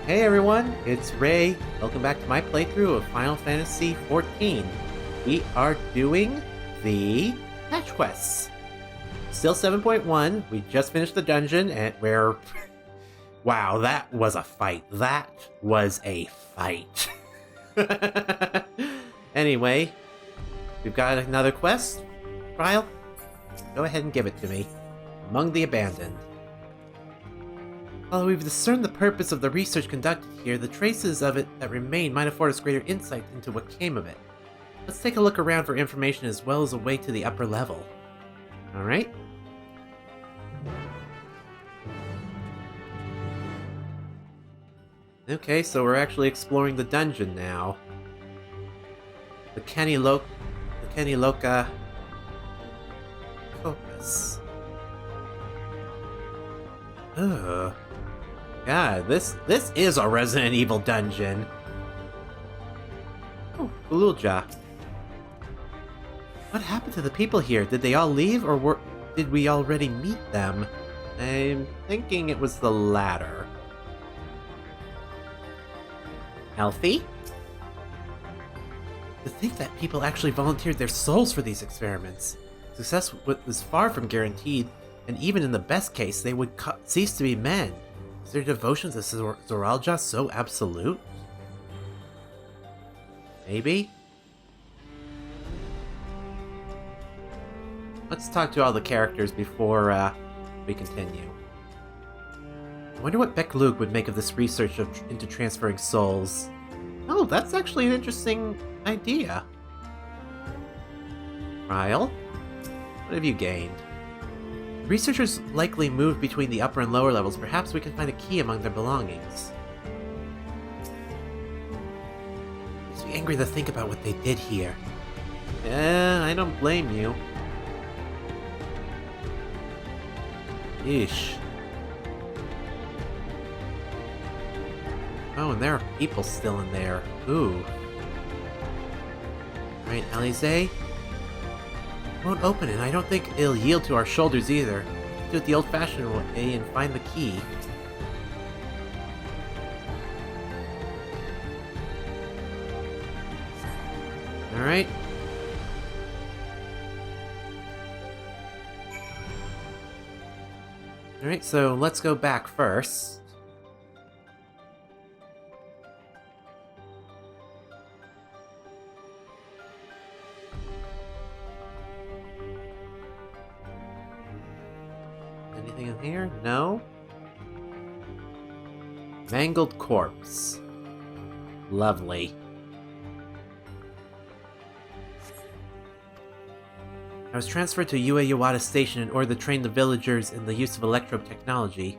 Hey everyone, it's Ray. Welcome back to my playthrough of Final Fantasy XIV. We are doing the patch quests. Still 7.1. We just finished the dungeon and where... Wow, that was a fight. That was a fight. Anyway, we've got another quest. Trial? Go ahead and give it to me. Among the Abandoned. While we've discerned the purpose of the research conducted here, the traces of it that remain might afford us greater insight into what came of it. Let's take a look around for information as well as a way to the upper level. Alright? Okay, so we're actually exploring the dungeon now. The Tuliyollal Corpus. Ugh. God, this is a Resident Evil dungeon. Oh, Gulool Ja. What happened to the people here? Did they all leave, or did we already meet them? I'm thinking it was the latter. Alfie? To think that people actually volunteered their souls for these experiments. Success was far from guaranteed, and even in the best case, they would cease to be men. Is their devotion to Hhetsaro Ja so absolute? Maybe? Let's talk to all the characters before we continue. I wonder what Gulool would make of this research into transferring souls. Oh, that's actually an interesting idea. Trial? What have you gained? Researchers likely moved between the upper and lower levels. Perhaps we can find a key among their belongings. Makes me angry to think about what they did here. I don't blame you. Yeesh. Oh, and there are people still in there. Ooh. Alright, Alize. Won't open it. I don't think it'll yield to our shoulders either. Do it the old-fashioned way and find the key. Alright. Alright, so let's go back first. Anything in here? No? Mangled corpse. Lovely. I was transferred to Yawata Station in order to train the villagers in the use of electro technology.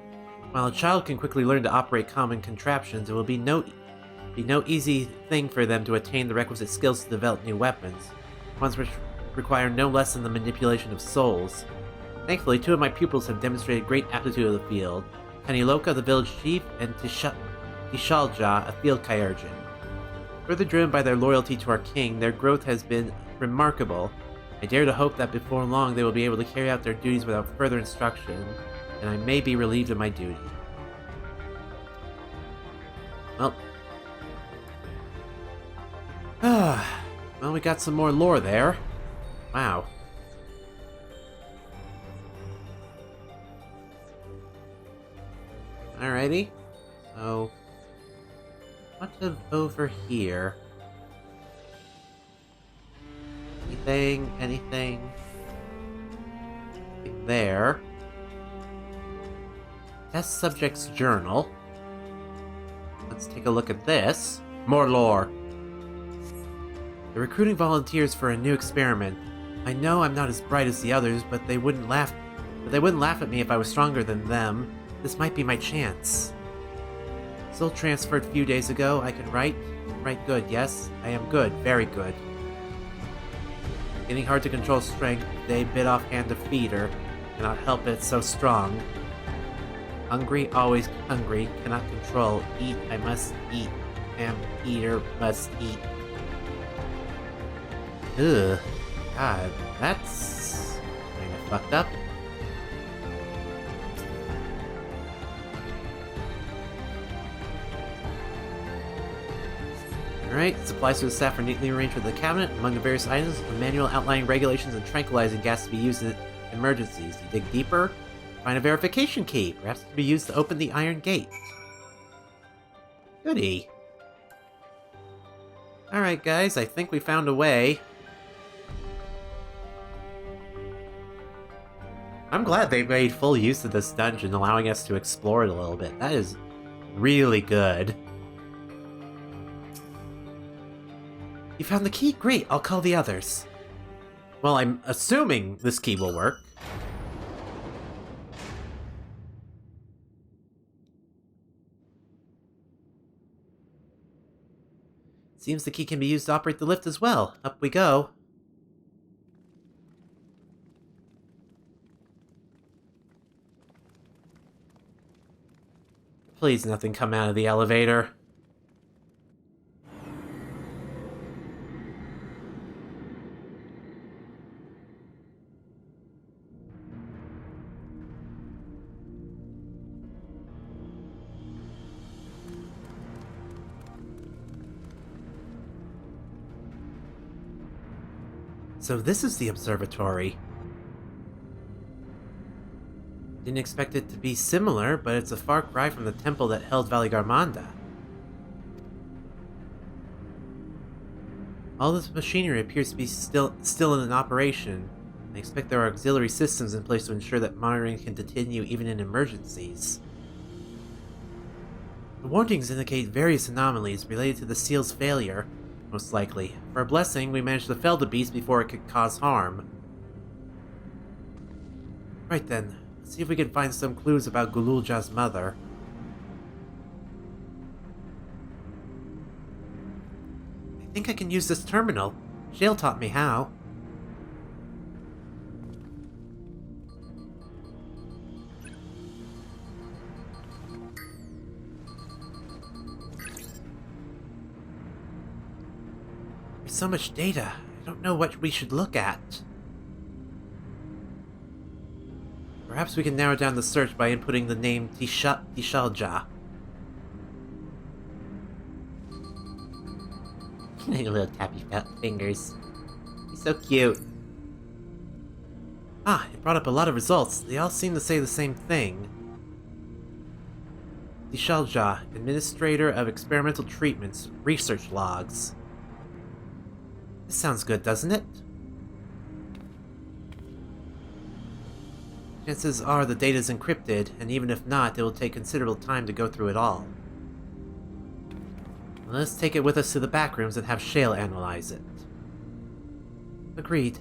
While a child can quickly learn to operate common contraptions, it will be no easy thing for them to attain the requisite skills to develop new weapons, ones which require no less than the manipulation of souls. Thankfully, two of my pupils have demonstrated great aptitude of the field. Tuliyollal, the village chief, and Tuliyollal Ja, a field chirurgeon. Further driven by their loyalty to our king, their growth has been remarkable. I dare to hope that before long they will be able to carry out their duties without further instruction, and I may be relieved of my duty. Well. Well, we got some more lore there. Wow. Alrighty. So, what of over here? Anything there. Test subject's journal. Let's take a look at this. More lore. They're recruiting volunteers for a new experiment. I know I'm not as bright as the others, but they wouldn't laugh at me if I was stronger than them. This might be my chance. Still transferred a few days ago. I can write. Write good, yes. I am good. Very good. Getting hard to control strength, they bit off hand to feed her. Cannot help it, so strong. Hungry, always hungry. Cannot control. Eat, I must eat. Am eater, must eat. Ugh. God, that's kinda fucked up. Alright, supplies for the staff are neatly arranged with the cabinet. Among the various items, a manual outlining regulations and tranquilizing gas to be used in emergencies. You dig deeper, find a verification key, perhaps to be used to open the iron gate. Goody. Alright guys, I think we found a way. I'm glad they made full use of this dungeon, allowing us to explore it a little bit. That is really good. You found the key? Great, I'll call the others. Well, I'm assuming this key will work. Seems the key can be used to operate the lift as well. Up we go. Please, nothing come out of the elevator. So this is the observatory. Didn't expect it to be similar, but it's a far cry from the temple that held Valigarmanda. All this machinery appears to be still in operation. I expect there are auxiliary systems in place to ensure that monitoring can continue even in emergencies. The warnings indicate various anomalies related to the seal's failure, most likely. For a blessing, we managed to fell the beast before it could cause harm. Right then, let's see if we can find some clues about Gulool Ja's mother. I think I can use this terminal. Shale taught me how. There's so much data. I don't know what we should look at. Perhaps we can narrow down the search by inputting the name Tuliyollal Ja. Little tappy fingers. He's so cute. Ah, it brought up a lot of results. They all seem to say the same thing. Tuliyollal Ja, Administrator of Experimental Treatments, Research Logs. This sounds good, doesn't it? Chances are the data is encrypted, and even if not, it will take considerable time to go through it all. Let's take it with us to the back rooms and have Shale analyze it. Agreed.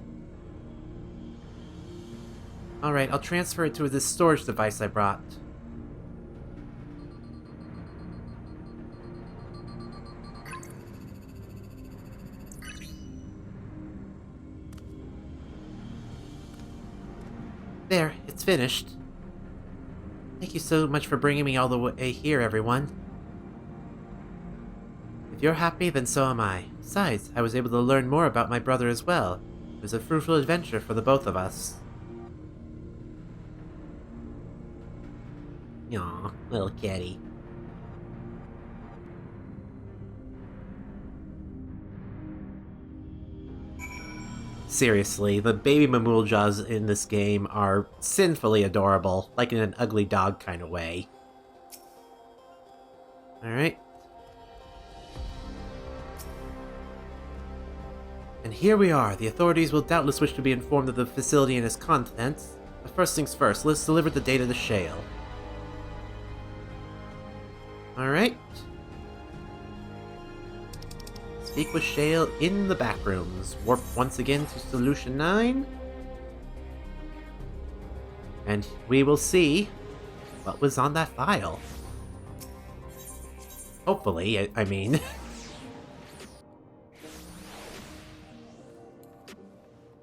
Alright, I'll transfer it to this storage device I brought. There, it's finished. Thank you so much for bringing me all the way here, everyone. If you're happy, then so am I. Besides, I was able to learn more about my brother as well. It was a fruitful adventure for the both of us. Aw, little kitty. Seriously, the baby Gulool Jas in this game are sinfully adorable, like in an ugly dog kind of way. Alright. And here we are. The authorities will doubtless wish to be informed of the facility and its contents. But first things first, let's deliver the data to Shale. Alright. Speak with Shale in the back rooms. Warp once again to Solution 9. And we will see what was on that file. Hopefully, I mean.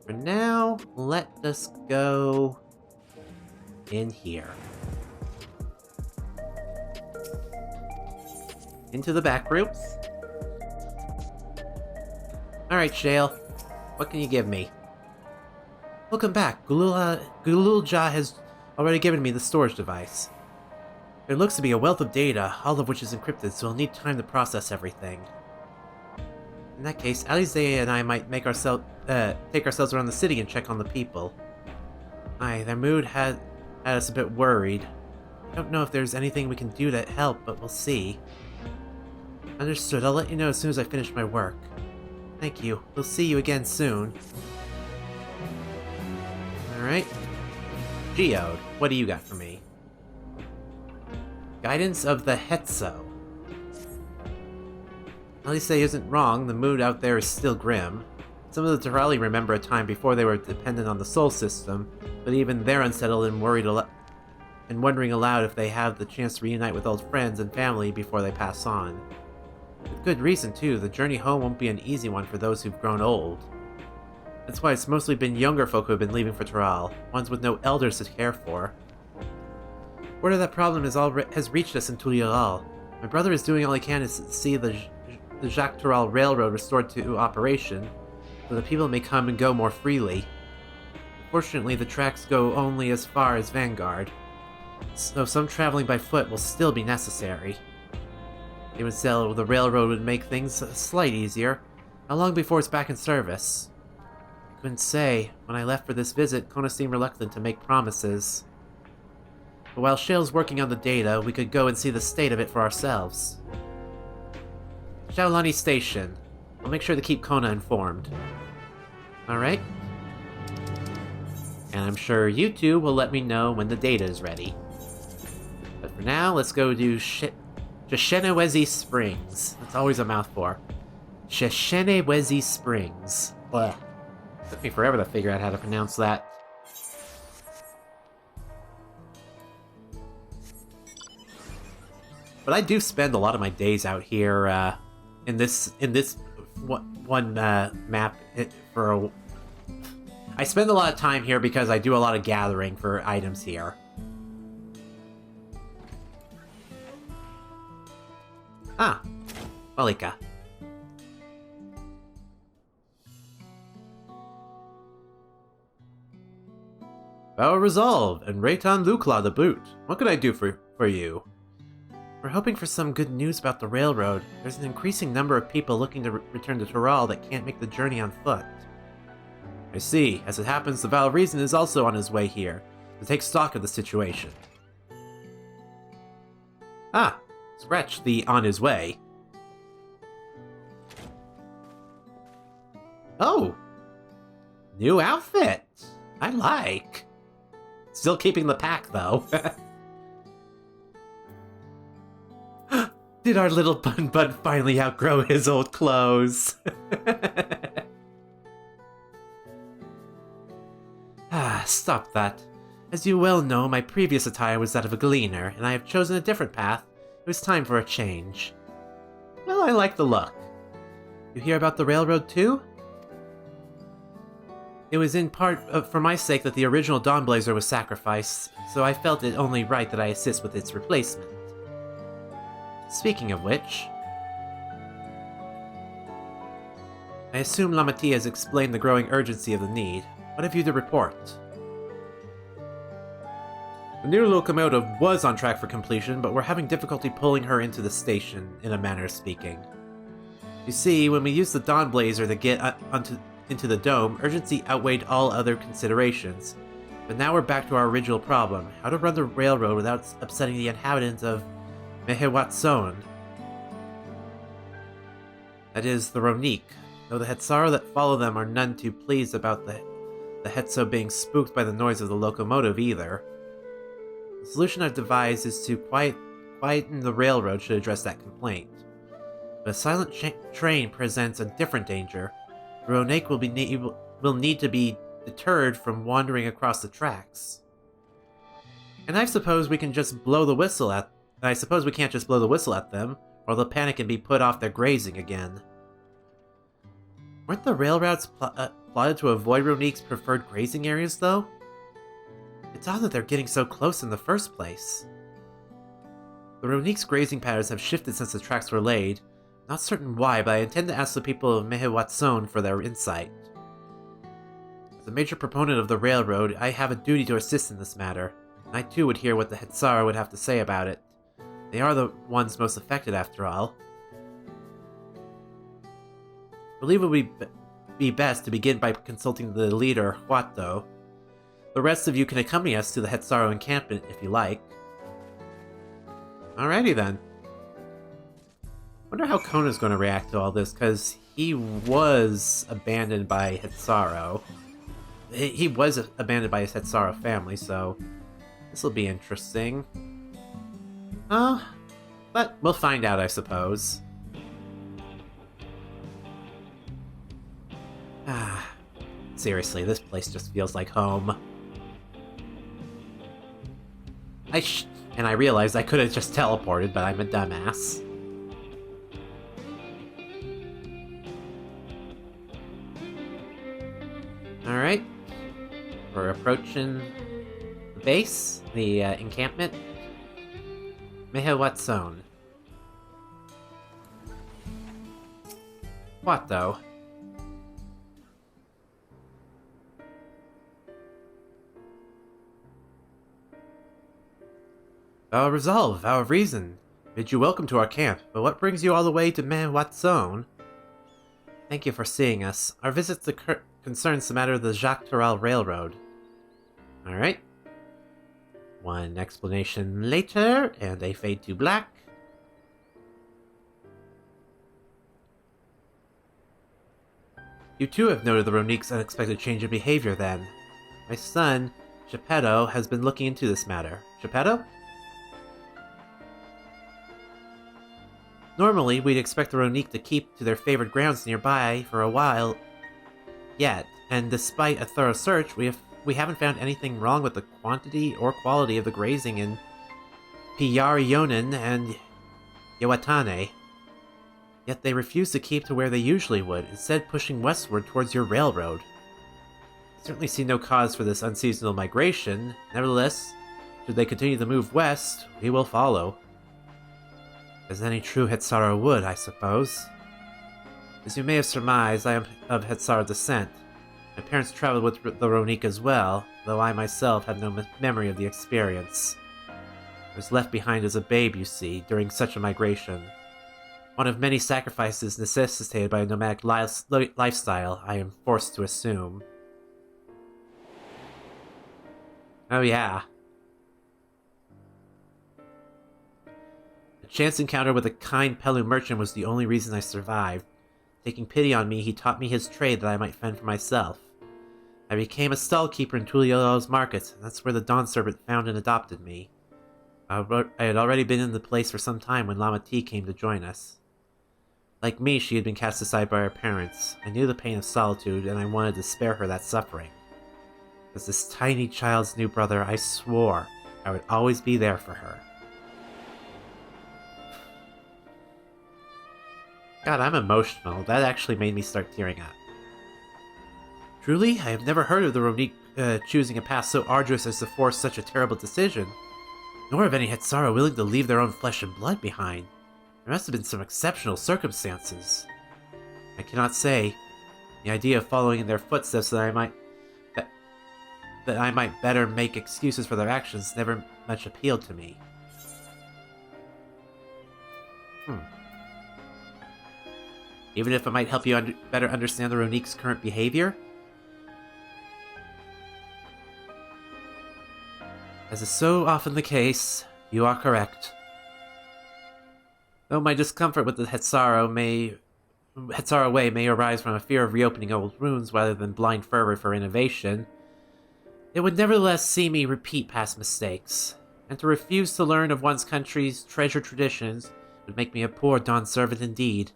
For now, let us go in here. Into the back rooms. Alright, Shale. What can you give me? Welcome back. Gulool Ja has already given me the storage device. There looks to be a wealth of data, all of which is encrypted, so I'll need time to process everything. In that case, Alize and I might take ourselves around the city and check on the people. Aye, their mood had us a bit worried. I don't know if there's anything we can do to help, but we'll see. Understood. I'll let you know as soon as I finish my work. Thank you. We'll see you again soon. Alright. Geode, what do you got for me? Guidance of the Hhetsaro. Alize isn't wrong, the mood out there is still grim. Some of the Tuliyollal remember a time before they were dependent on the Sol system, but even they're unsettled and wondering aloud if they have the chance to reunite with old friends and family before they pass on. With good reason, too. The journey home won't be an easy one for those who've grown old. That's why it's mostly been younger folk who have been leaving for Tuliyollal, ones with no elders to care for. Word of that problem has reached us in Tuliyollal. My brother is doing all he can to see the Hhetsaro Railroad restored to operation, so that people may come and go more freely. Fortunately, the tracks go only as far as Vanguard, so some traveling by foot will still be necessary. They would say the railroad would make things a slight easier. How long before it's back in service? I couldn't say. When I left for this visit, Kona seemed reluctant to make promises. But while Shale's working on the data, we could go and see the state of it for ourselves. Shaolani Station. I'll make sure to keep Kona informed. Alright. And I'm sure you two will let me know when the data is ready. But for now, let's go do Shishenewezi Springs. That's always a mouthful. Shishenewezi Springs. Blech. Took me forever to figure out how to pronounce that. But I do spend a lot of my days out here in this one map. I spend a lot of time here because I do a lot of gathering for items here. Ah, Malika. Power resolve, and Rei'tan Lukla to boot. What could I do for you? We're hoping for some good news about the railroad. There's an increasing number of people looking to return to Tuliyollal that can't make the journey on foot. I see. As it happens, the Val Reason is also on his way here, to take stock of the situation. Ah, scratch the on his way. Oh! New outfit! I like. Still keeping the pack, though. Did our little Bun Bun finally outgrow his old clothes? Ah, stop that. As you well know, my previous attire was that of a gleaner, and I have chosen a different path. It was time for a change. Well, I like the look. You hear about the railroad too? It was in part for my sake that the original Dawnblazer was sacrificed, so I felt it only right that I assist with its replacement. Speaking of which, I assume Lamati has explained the growing urgency of the need. What have you to report? The new locomotive was on track for completion, but we're having difficulty pulling her into the station, in a manner of speaking. You see, when we used the Dawnblazer to get into the dome, urgency outweighed all other considerations. But now we're back to our original problem, how to run the railroad without upsetting the inhabitants of Hhetsaro. That is, the Ronique, though the Hhetsaro that follow them are none too pleased about the Hhetsaro being spooked by the noise of the locomotive either. The solution I've devised is to quieten the railroad should address that complaint. But a silent train presents a different danger. The Ronique will need to be deterred from wandering across the tracks. And I suppose we can just blow the whistle at I suppose we can't just blow the whistle at them, or they'll panic and be put off their grazing again. Weren't the railroads plotted to avoid Ronique's preferred grazing areas, though? It's odd that they're getting so close in the first place. The Ronique's grazing patterns have shifted since the tracks were laid. Not certain why, but I intend to ask the people of Hhetsaro for their insight. As a major proponent of the railroad, I have a duty to assist in this matter, and I too would hear what the Hhetsaro would have to say about it. They are the ones most affected, after all. I believe it would be best to begin by consulting the leader, Hwatto. The rest of you can accompany us to the Hhetsaro encampment if you like. Alrighty then. Wonder how Kona's going to react to all this, because he was abandoned by Hhetsaro. He was abandoned by his Hhetsaro family, so this will be interesting. But we'll find out, I suppose. Seriously, this place just feels like home. And I realized I could have just teleported, but I'm a dumbass. Alright. We're approaching the base, the encampment. Hhetsaro. What, though? Our resolve, our reason. Bid you welcome to our camp, but what brings you all the way to Hhetsaro? Thank you for seeing us. Our visit concerns the matter of the Dawntrail Railroad. Alright. One explanation later, and a fade to black. You too have noted the Ronique's unexpected change in behavior then. My son, Geppetto, has been looking into this matter. Geppetto? Normally, we'd expect the Ronique to keep to their favored grounds nearby for a while yet, and despite a thorough search, we haven't found anything wrong with the quantity or quality of the grazing in Tuliyollal and Rei'tan. Yet they refuse to keep to where they usually would, instead pushing westward towards your railroad. I certainly see no cause for this unseasonal migration. Nevertheless, should they continue to move west, we will follow. As any true Hhetsaro would, I suppose. As you may have surmised, I am of Hhetsaro descent. My parents traveled with the Ronique as well, though I myself have no memory of the experience. I was left behind as a babe, you see, during such a migration. One of many sacrifices necessitated by a nomadic lifestyle, I am forced to assume. Oh yeah. A chance encounter with a kind Pelu merchant was the only reason I survived. Taking pity on me, he taught me his trade that I might fend for myself. I became a stallkeeper in Tuliyollal's market, and that's where the Dawn Serpent found and adopted me. I had already been in the place for some time when Lama T came to join us. Like me, she had been cast aside by her parents. I knew the pain of solitude, and I wanted to spare her that suffering. As this tiny child's new brother, I swore I would always be there for her. God, I'm emotional. That actually made me start tearing up. Truly, I have never heard of the Ronique choosing a path so arduous as to force such a terrible decision, nor of any Hhetsaro willing to leave their own flesh and blood behind. There must have been some exceptional circumstances. I cannot say. The idea of following in their footsteps that I might better make excuses for their actions never much appealed to me. Even if it might help you better understand the Ronique's current behavior? As is so often the case, you are correct. Though my discomfort with the Hhetsaro way may arise from a fear of reopening old wounds rather than blind fervor for innovation, it would nevertheless see me repeat past mistakes, and to refuse to learn of one's country's treasured traditions would make me a poor Dawn servant indeed.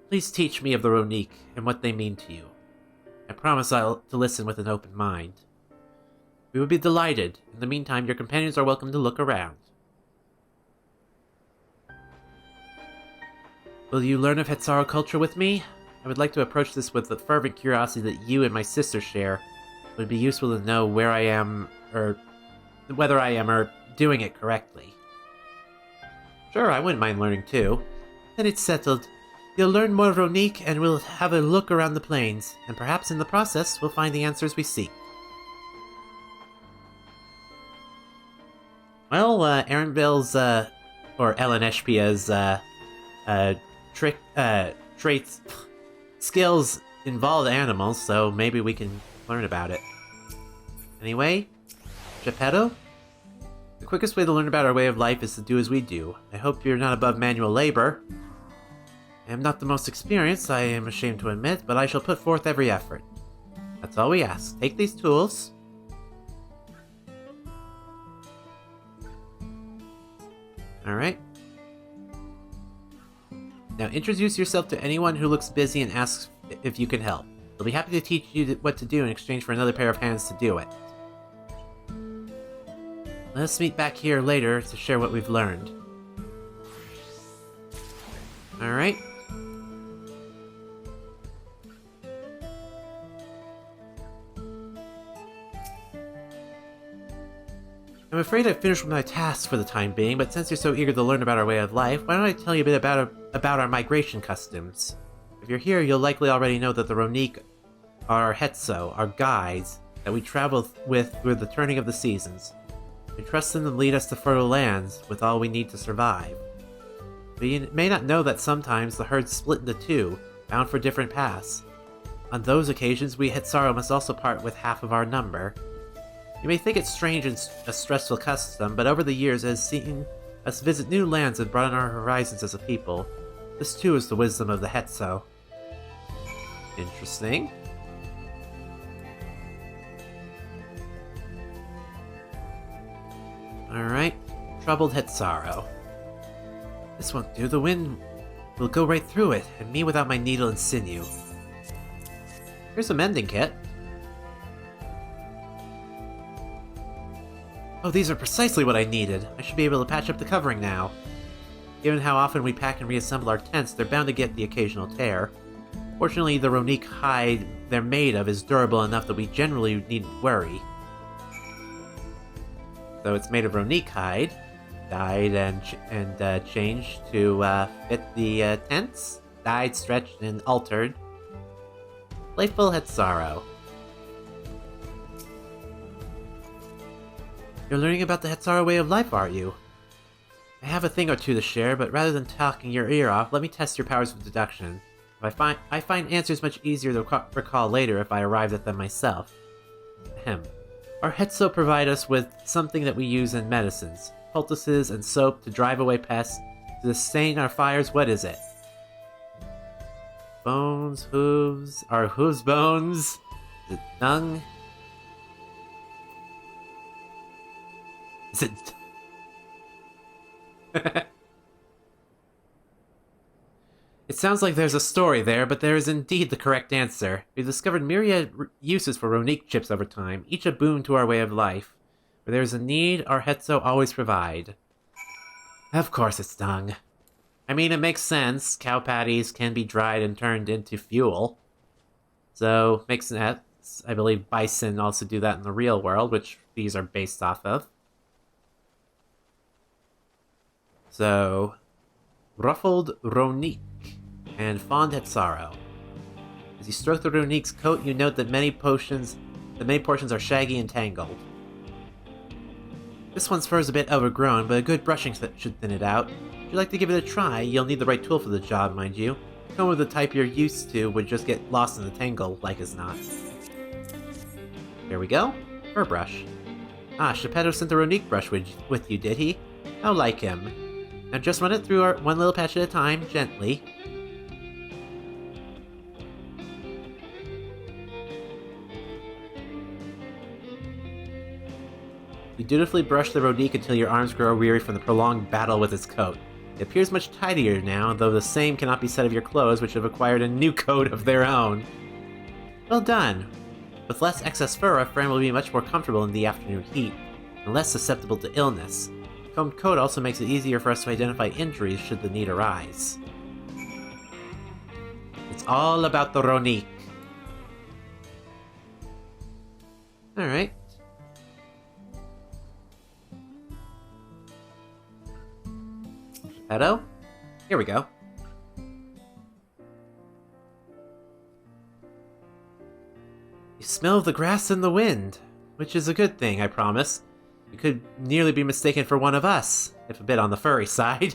Please teach me of the Ronique and what they mean to you. I promise to listen with an open mind. We would be delighted. In the meantime, your companions are welcome to look around. Will you learn of Hhetsaro culture with me? I would like to approach this with the fervent curiosity that you and my sister share. It would be useful to know whether I am doing it correctly. Sure, I wouldn't mind learning too. Then it's settled. You'll learn more Ronique and we'll have a look around the plains, and perhaps in the process we'll find the answers we seek. Well, Erenville's, or Ellen Espia's, traits, skills involve animals, so maybe we can learn about it. Anyway, Geppetto? The quickest way to learn about our way of life is to do as we do. I hope you're not above manual labor. I am not the most experienced, I am ashamed to admit, but I shall put forth every effort. That's all we ask. Take these tools. Alright. Now introduce yourself to anyone who looks busy and asks if you can help. They'll be happy to teach you what to do in exchange for another pair of hands to do it. Let us meet back here later to share what we've learned. Alright. I'm afraid I've finished with my tasks for the time being, but since you're so eager to learn about our way of life, why don't I tell you a bit about our migration customs? If you're here, you'll likely already know that the Ronique are our Hhetsaro, our guides, that we travel with through the turning of the seasons. We trust them to lead us to fertile lands with all we need to survive. But you may not know that sometimes the herds split into two, bound for different paths. On those occasions, we Hhetsaro must also part with half of our number. You may think it strange and a stressful custom, but over the years it has seen us visit new lands and broaden our horizons as a people. This too is the wisdom of the Hhetsaro. Interesting. Alright, troubled Hhetsaro. This won't do, the wind will go right through it, and me without my needle and sinew. Here's a mending kit. Oh, these are precisely what I needed. I should be able to patch up the covering now. Given how often we pack and reassemble our tents, they're bound to get the occasional tear. Fortunately, the Ronique hide they're made of is durable enough that we generally needn't worry. So it's made of Ronique hide, dyed and changed to fit the tents, dyed, stretched, and altered. Playful Hhetsaro. You're learning about the Hhetsaro way of life, are you? I have a thing or two to share, but rather than talking your ear off, let me test your powers of deduction. I find answers much easier to recall later if I arrived at them myself. Ahem. Our Hhetsaro provide us with something that we use in medicines. Poultices and soap to drive away pests, to sustain our fires. What is it? Bones, hooves, our hooves bones? Is it dung? Is it... It sounds like there's a story there, but there is indeed the correct answer. We've discovered myriad uses for Ronique chips over time, each a boon to our way of life. Where there is a need, our Hhetsaro always provide. Of course it's dung. I mean, it makes sense. Cow patties can be dried and turned into fuel. So, makes sense. I believe bison also do that in the real world, which these are based off of. So, ruffled Ronique and fond Hhetsaro. As you stroke the Ronique's coat, you note that many portions are shaggy and tangled. This one's fur is a bit overgrown, but a good brushing should thin it out. If you'd like to give it a try, you'll need the right tool for the job, mind you. A comb of the type you're used to would just get lost in the tangle, like as not. Here we go. Fur brush. Ah, Geppetto sent the Ronique brush with you, did he? How like him. Now just run it through one little patch at a time, gently. You dutifully brush the Ronique until your arms grow weary from the prolonged battle with its coat. It appears much tidier now, though the same cannot be said of your clothes, which have acquired a new coat of their own. Well done! With less excess fur, our friend will be much more comfortable in the afternoon heat, and less susceptible to illness. Combed coat also makes it easier for us to identify injuries should the need arise. It's all about the Ronique. Alright. Geppetto? Here we go. You smell the grass and the wind, which is a good thing, I promise. You could nearly be mistaken for one of us, if a bit on the furry side.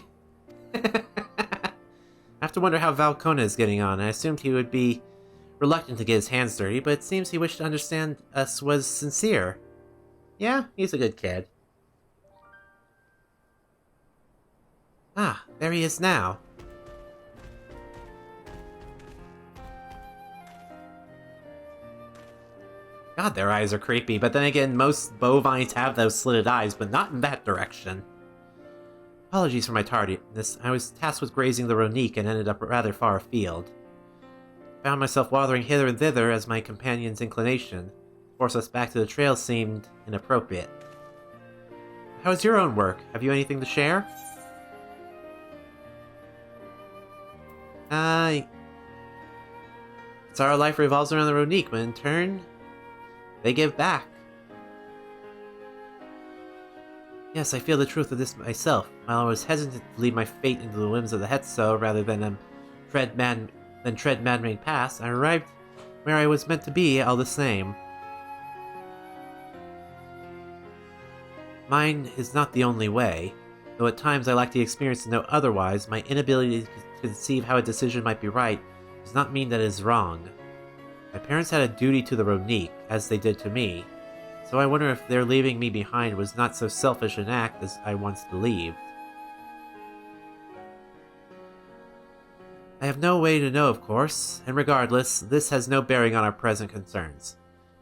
I have to wonder how Valkona is getting on. I assumed he would be reluctant to get his hands dirty, but it seems he wished to understand us was sincere. Yeah, he's a good kid. Ah, there he is now. God, their eyes are creepy, but then again, most bovines have those slitted eyes, but not in that direction. Apologies for my tardiness. I was tasked with grazing the Ronique and ended up rather far afield. Found myself wandering hither and thither as my companion's inclination to force us back to the trail seemed inappropriate. How is your own work? Have you anything to share? It's our life revolves around the Ronique, but in turn, they give back. Yes, I feel the truth of this myself. While I was hesitant to leave my fate into the whims of the Hhetsaro rather than tread man-made paths, I arrived where I was meant to be all the same. Mine is not the only way. Though at times I lack the experience to know otherwise, my inability to conceive how a decision might be right does not mean that it is wrong. My parents had a duty to the Ronique, as they did to me, so I wonder if their leaving me behind was not so selfish an act as I once believed. I have no way to know, of course, and regardless, this has no bearing on our present concerns.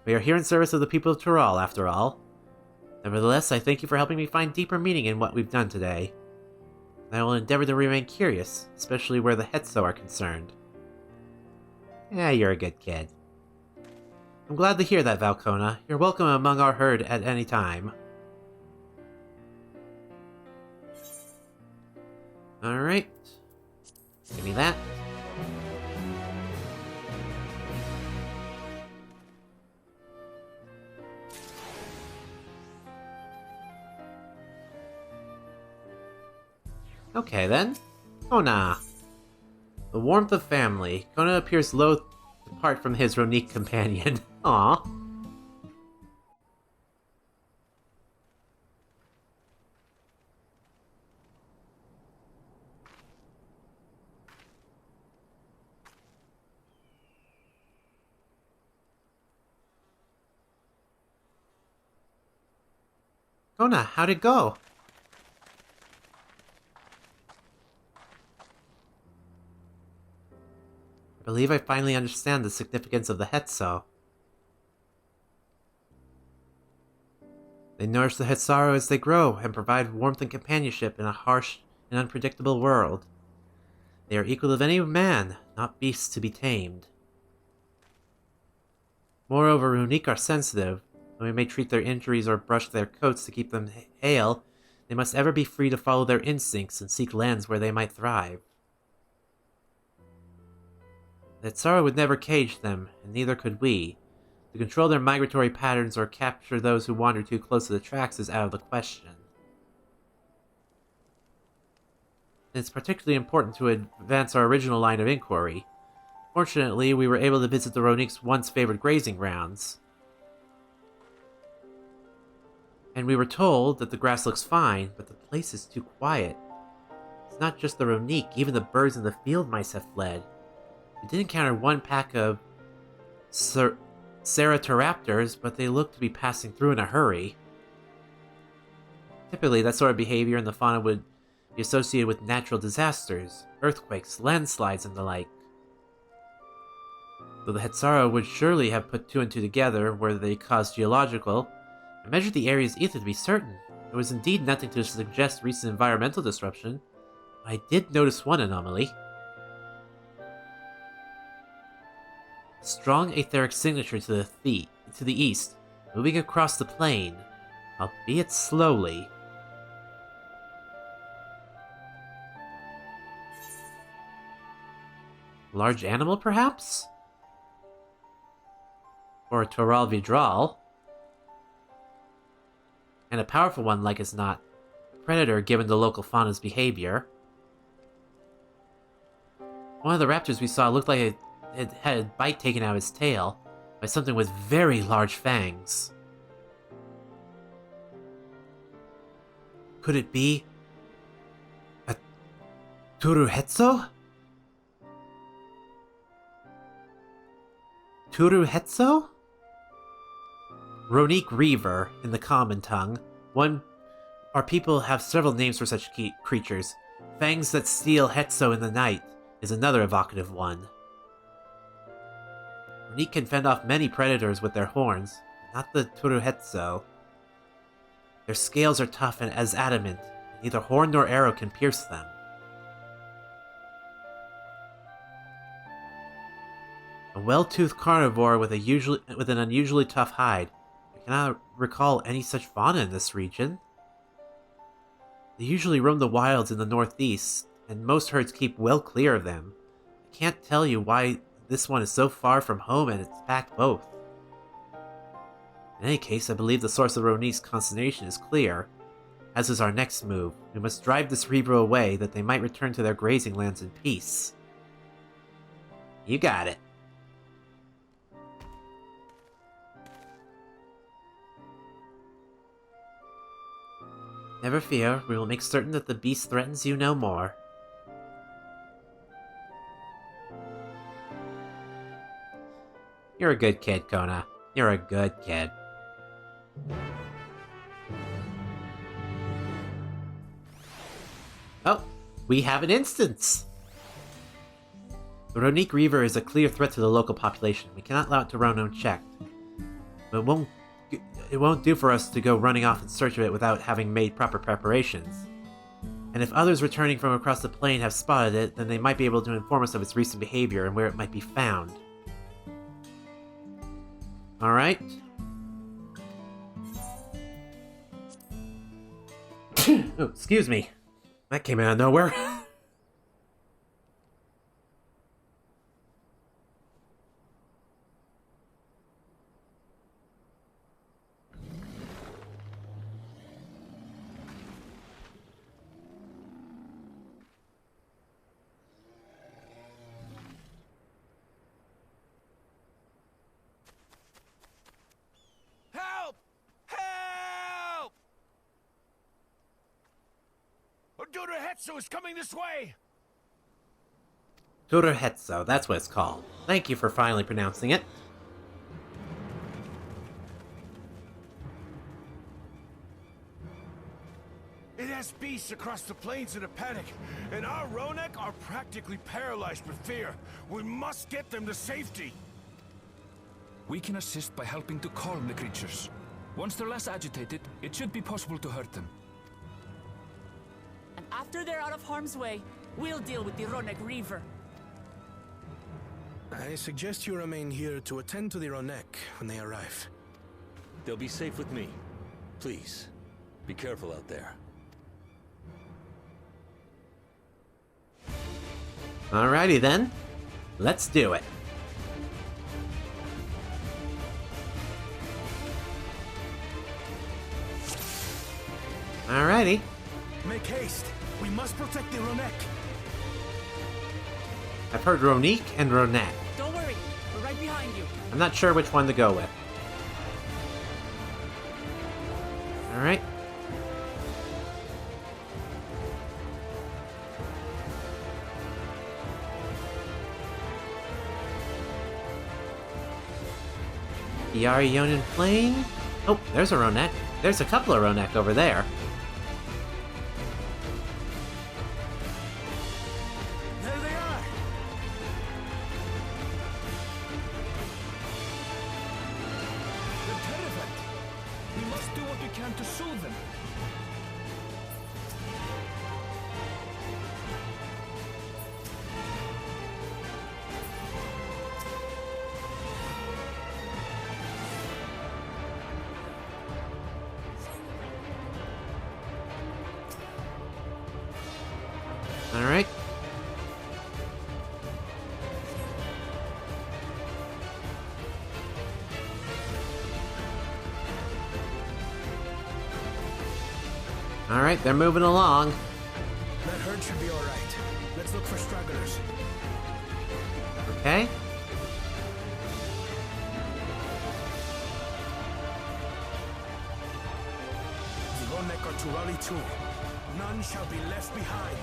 We are here in service of the people of Tural, after all. Nevertheless, I thank you for helping me find deeper meaning in what we've done today. I will endeavor to remain curious, especially where the Hhetsaro are concerned. Yeah, you're a good kid. I'm glad to hear that, Valkona. You're welcome among our herd at any time. Alright. Give me that. Okay then. Kona. The warmth of family. Kona appears loath to part from his Ronique companion. Aww. Kona, how'd it go? I believe I finally understand the significance of the Hhetsaro. They nourish the Hhetsaro as they grow and provide warmth and companionship in a harsh and unpredictable world. They are equal to any man, not beasts to be tamed. Moreover, Ronique are sensitive. Though we may treat their injuries or brush their coats to keep them hale, they must ever be free to follow their instincts and seek lands where they might thrive. The Hhetsaro would never cage them, and neither could we. To control their migratory patterns or capture those who wander too close to the tracks is out of the question. It's particularly important to advance our original line of inquiry. Fortunately, we were able to visit the Ronique's once favored grazing grounds. And we were told that the grass looks fine, but the place is too quiet. It's not just the Ronique, even the birds in the field mice have fled. We did encounter one pack of Ceratoraptors, but they look to be passing through in a hurry. Typically, that sort of behavior in the fauna would be associated with natural disasters, earthquakes, landslides, and the like. Though the Hhetsaro would surely have put two and two together where they caused geological, I measured the area's ether to be certain. There was indeed nothing to suggest recent environmental disruption, but I did notice one anomaly. A strong etheric signature to the east, moving across the plain, albeit slowly. A large animal, perhaps? Or a Toral Vidral? And a powerful one, like as not. A predator, given the local fauna's behavior. One of the raptors we saw looked like it had a bite taken out of its tail by something with very large fangs. Could it be a Turuhetso? Hhetsaro? Ronique Reaver, in the common tongue. Our people have several names for such creatures. Fangs that steal Hhetsaro in the night is another evocative one. Ronique can fend off many predators with their horns, not the Hhetsaro. Their scales are tough and as adamant, and neither horn nor arrow can pierce them. A well-toothed carnivore with an unusually tough hide. I cannot recall any such fauna in this region. They usually roam the wilds in the northeast, and most herds keep well clear of them. I can't tell you why this one is so far from home and it's packed both. In any case, I believe the source of Ronique's consternation is clear, as is our next move. We must drive this Reaver away, that they might return to their grazing lands in peace. You got it. Never fear, we will make certain that the beast threatens you no more. You're a good kid, Kona. You're a good kid. Oh, we have an instance! The Ronique Reaver is a clear threat to the local population. We cannot allow it to run unchecked. But it won't do for us to go running off in search of it without having made proper preparations. And if others returning from across the plain have spotted it, then they might be able to inform us of its recent behavior and where it might be found. Alright. Oh, excuse me. That came out of nowhere. Hhetsaro is coming this way! Hhetsaro, that's what it's called. Thank you for finally pronouncing it. It has beasts across the plains in a panic, and our Ronek are practically paralyzed with fear. We must get them to safety! We can assist by helping to calm the creatures. Once they're less agitated, it should be possible to hurt them. And after they're out of harm's way, we'll deal with the Ronek Reaver. I suggest you remain here to attend to the Ronek when they arrive. They'll be safe with me. Please, be careful out there. Alrighty then. Let's do it. Alrighty. Make haste. We must protect the Ronek. I've heard Ronique and Ronek. Don't worry, we're right behind you. I'm not sure which one to go with. Alright. The Ionian Plain? Oh, there's a Ronek. There's a couple of Ronek over there. There they are! They're terrified. We must do what we can to soothe them. Alright. Alright, they're moving along. That herd should be alright. Let's look for stragglers. Okay. The Ronek are to rally too. None shall be left behind.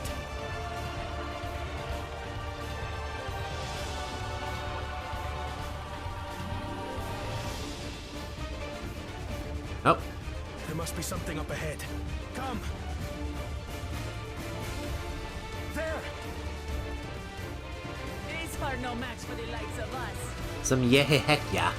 Oh. There must be something up ahead. Come! There! These are no match for the likes of us. Some heck yeah.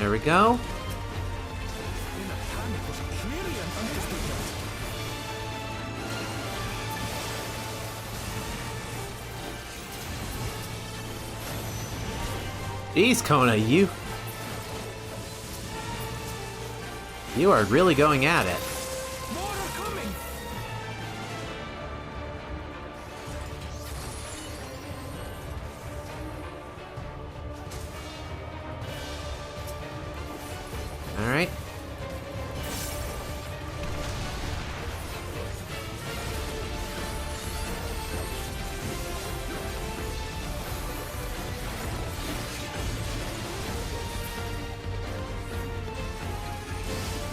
There we go. Jeez, Kona, you are really going at it. More are coming! Alright.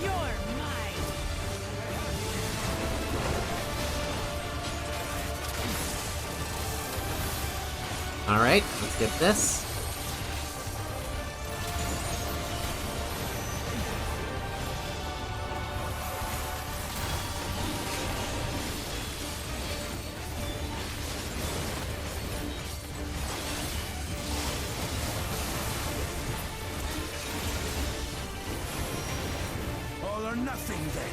You're mine. Alright, let's get this. All or nothing then.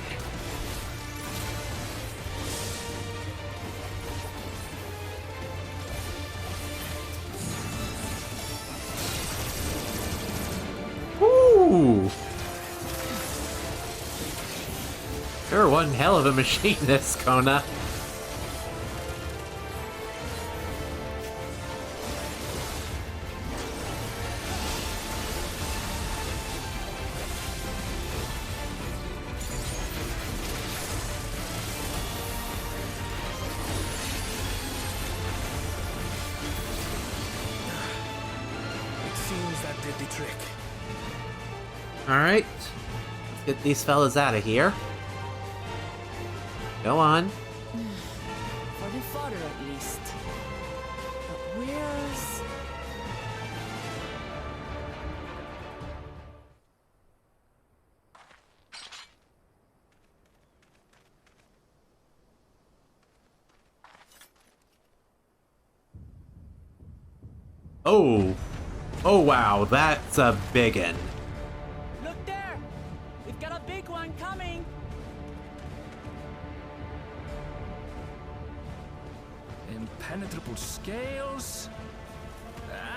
Woo! You're one hell of a machinist, Kona. It seems that did the trick. Alright. Let's get these fellas out of here. Go on. For the father, at least. But where's... Oh. Oh wow, that's a biggin. Look there! We've got a big one coming! Impenetrable scales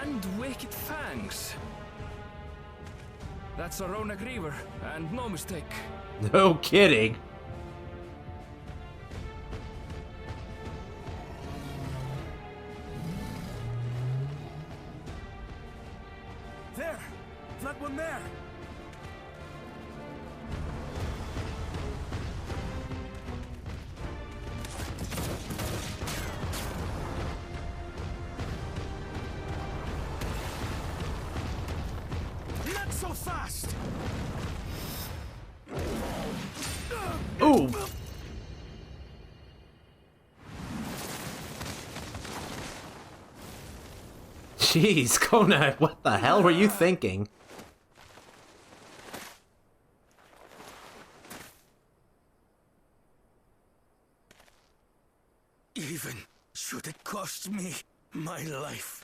and wicked fangs. That's a Ronak Reaver, and no mistake. No kidding. There! That one there! Not so fast! Ooh. Jeez, Kona, what the hell were you thinking? Even should it cost me my life.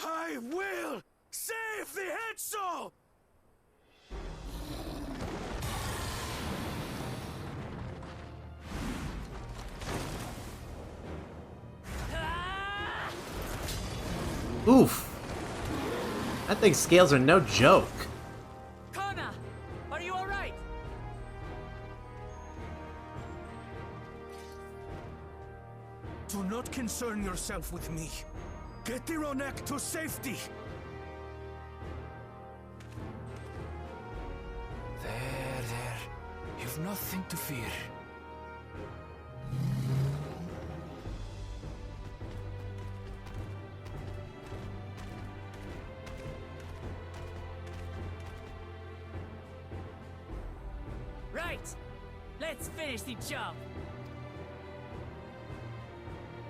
I will save the Hhetsaro! Oof. That thing's scales are no joke. Kona! Are you alright? Do not concern yourself with me. Get the Ronek to safety. You've nothing to fear. Right! Let's finish the job!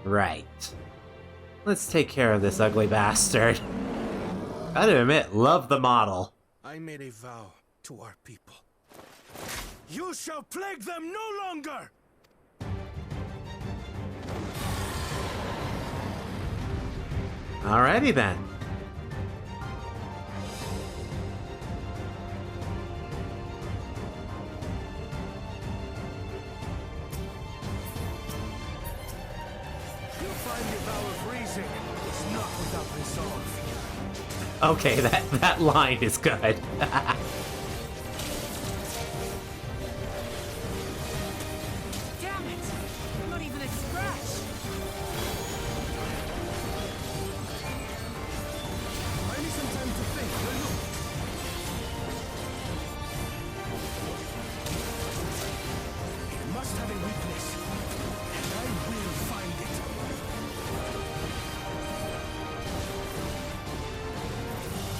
Right. Let's take care of this ugly bastard. Gotta admit, love the model. I made a vow to our people. You shall plague them no longer! Alrighty then. You'll find the vow of reason is not without resolve. Okay, that line is good. Damn it! Not even a scratch! I need some time to think, will you? It must have a weakness, and I will find it.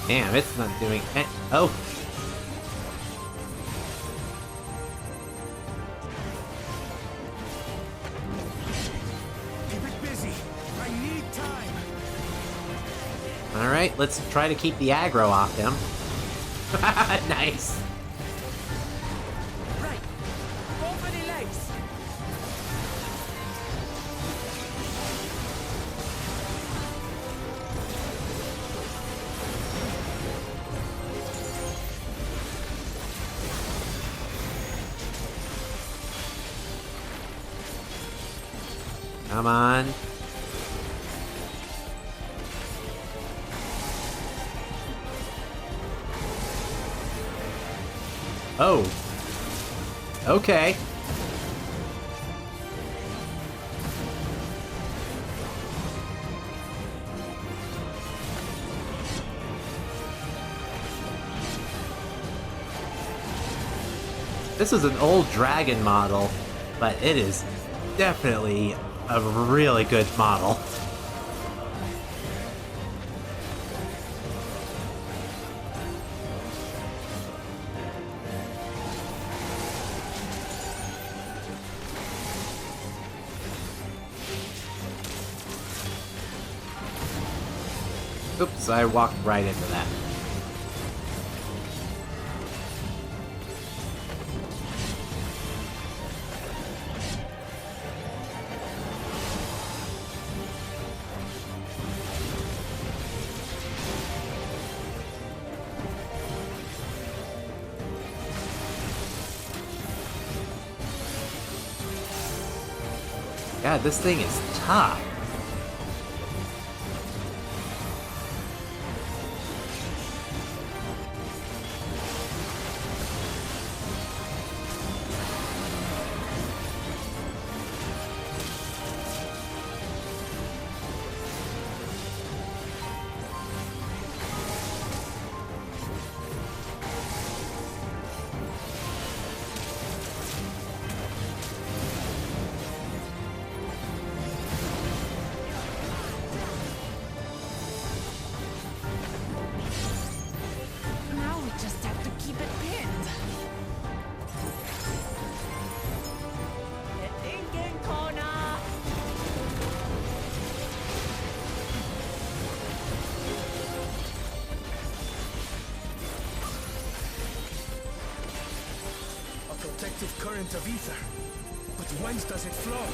Damn, it's not doing it. Oh. Keep it busy. I need time. Alright, let's try to keep the aggro off him. Nice. Right! Go for the legs! Come on. Oh. Okay. This is an old dragon model, but it is definitely a really good model. Oops, I walked right into that. God, this thing is tough. Now we just have to keep it pinned. The thinking corner! A protective current of ether. But whence does it flow?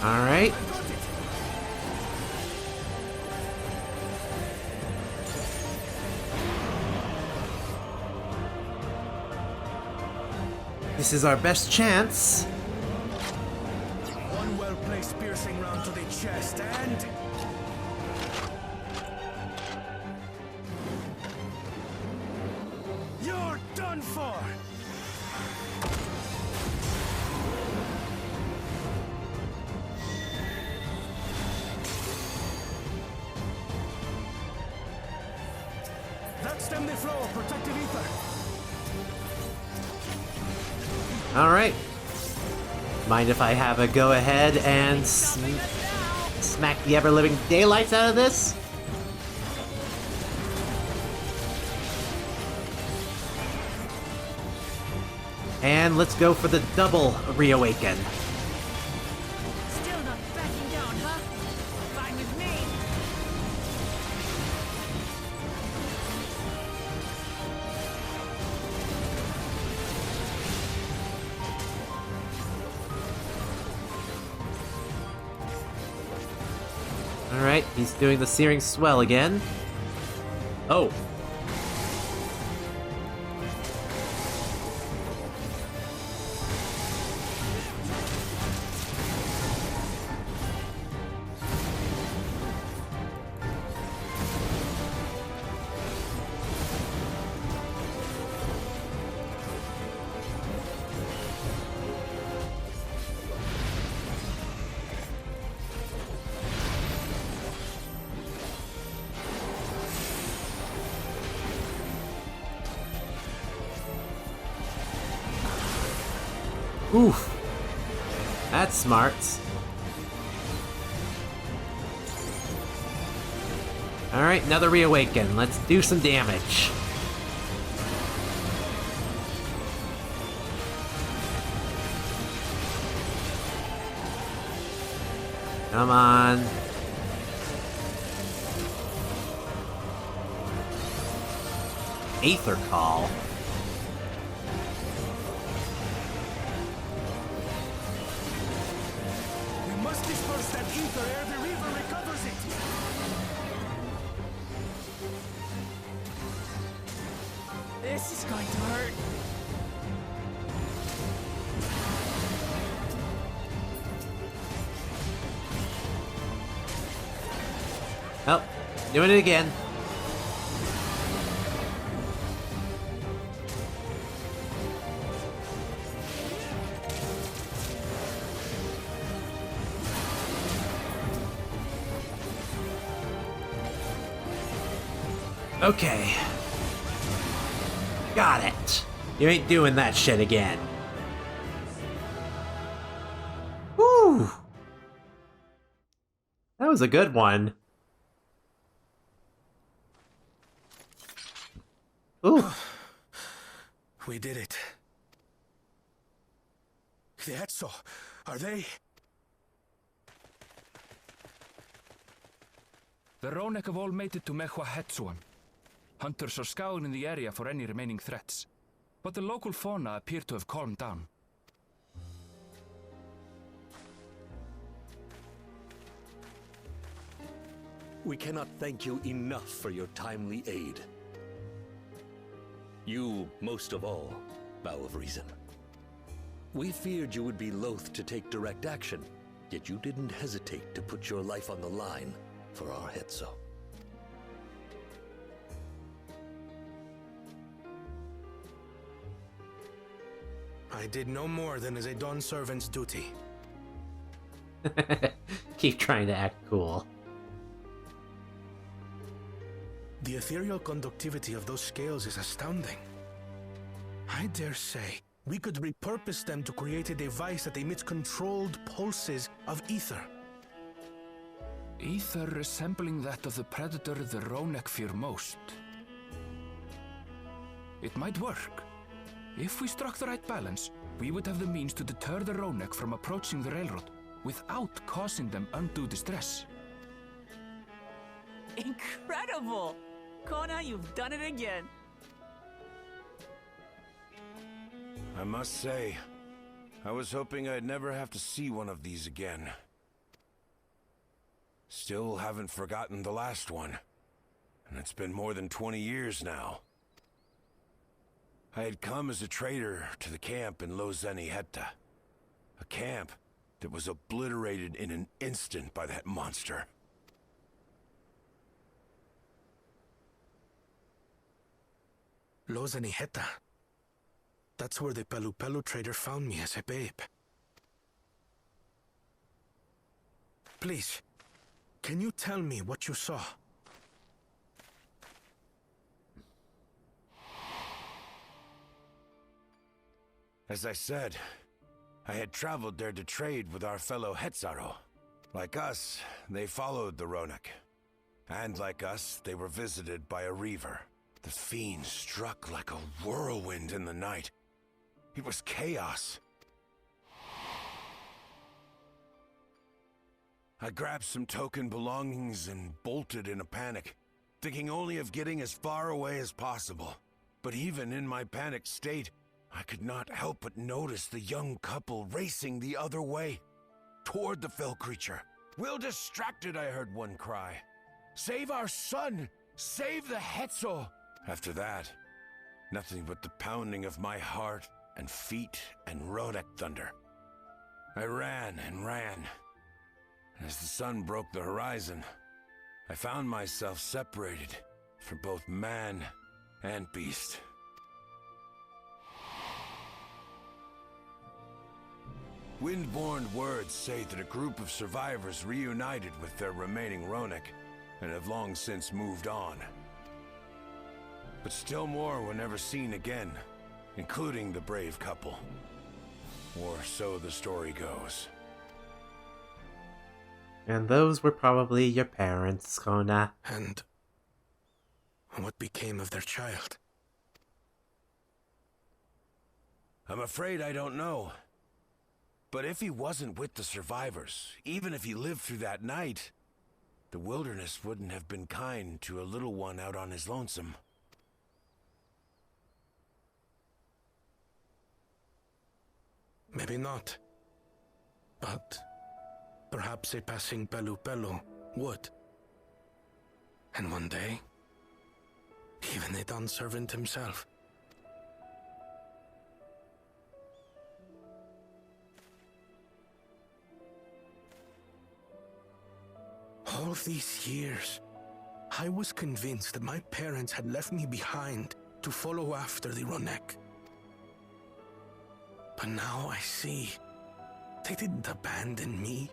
All right. I got it! This is our best chance. One well-placed piercing round to the chest, and... done for! That stem the flow of protective ether. Alright. Mind if I have a go ahead and smack the ever-living daylights out of this? And let's go for the double reawaken. Still not backing down, huh? Fine with me. Alright, he's doing the Searing Swell again. Oh. Oof. That's smart. Alright, another reawaken. Let's do some damage. Come on. Aether Call. We must disperse that ether ere the river recovers it. This is going to hurt. Oh, doing it again. Okay. Got it. You ain't doing that shit again. Woo! That was a good one. Ooh. We did it. The Hhetsaro, are they? The Hrothgar have all made it to Hhetsaro. Hunters are scouring the area for any remaining threats, but the local fauna appear to have calmed down. We cannot thank you enough for your timely aid. You, most of all, Bow of Reason. We feared you would be loath to take direct action, yet you didn't hesitate to put your life on the line for our Hhetsaro. I did no more than is a Dawn servant's duty. Keep trying to act cool. The ethereal conductivity of those scales is astounding. I dare say we could repurpose them to create a device that emits controlled pulses of ether. Ether resembling that of the predator the Hrothgar fear most. It might work. If we struck the right balance, we would have the means to deter the Hrothgar from approaching the railroad without causing them undue distress. Incredible! Kona, you've done it again. I must say, I was hoping I'd never have to see one of these again. Still haven't forgotten the last one. And it's been more than 20 years now. I had come as a trader to the camp in Hhetsaro. A camp that was obliterated in an instant by that monster. Hhetsaro. That's where the Pelu trader found me as a babe. Please, can you tell me what you saw? As I said, I had traveled there to trade with our fellow Hhetsaro. Like us, they followed the Ronek. And like us, they were visited by a reaver. The fiend struck like a whirlwind in the night. It was chaos. I grabbed some token belongings and bolted in a panic, thinking only of getting as far away as possible. But even in my panicked state, I could not help but notice the young couple racing the other way, toward the fell creature. "We're distracted," I heard one cry. "Save our son! Save the Hhetsaro!" After that, nothing but the pounding of my heart and feet and Ronek thunder. I ran and ran. And as the sun broke the horizon, I found myself separated from both man and beast. Windborne words say that a group of survivors reunited with their remaining Ronek and have long since moved on. But still more were never seen again, including the brave couple. Or so the story goes. And those were probably your parents, Kona. And what became of their child? I'm afraid I don't know. But if he wasn't with the survivors, even if he lived through that night, the wilderness wouldn't have been kind to a little one out on his lonesome. Maybe not. But perhaps a passing Pelu would. And one day, even a Dawn servant himself. All these years, I was convinced that my parents had left me behind to follow after the Ronek. But now I see, they didn't abandon me.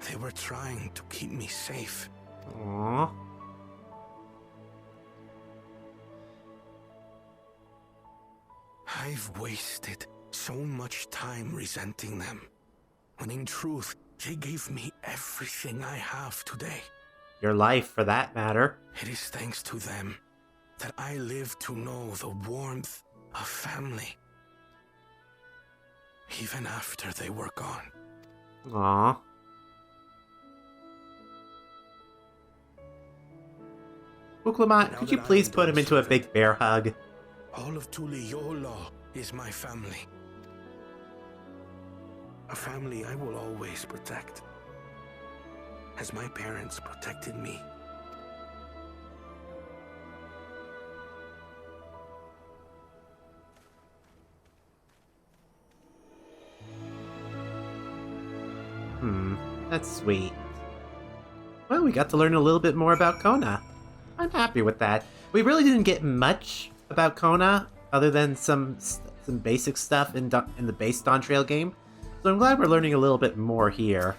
They were trying to keep me safe. Aww. I've wasted so much time resenting them, when in truth, they gave me everything I have today. Your life, for that matter. It is thanks to them that I live to know the warmth of family, even after they were gone. Aww. Uklamot, could you please put him into a big bear hug? All of Tuliyollal is my family. A family I will always protect, as my parents protected me. That's sweet. Well, we got to learn a little bit more about Kona. I'm happy with that. We really didn't get much about Kona, other than some basic stuff in the base Dawntrail game. So I'm glad we're learning a little bit more here.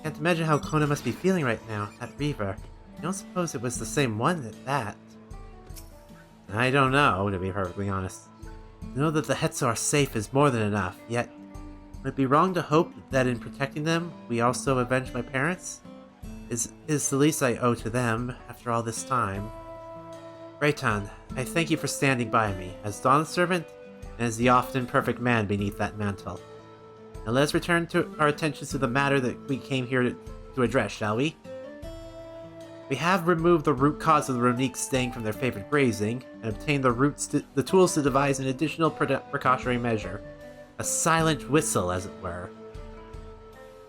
Can't imagine how Kona must be feeling right now, that Reaver. I don't suppose it was the same one at that. I don't know, to be perfectly honest. To know that the Hhetsaro are safe is more than enough, yet would it be wrong to hope that in protecting them, we also avenge my parents? Is the least I owe to them after all this time. Rei'tan, I thank you for standing by me, as Dawn's servant, and as the often perfect man beneath that mantle. Now let's return to our attention to the matter that we came here to address, shall we? We have removed the root cause of the Ronek staying from their favorite grazing, and obtained the tools to devise an additional precautionary measure. A silent whistle, as it were.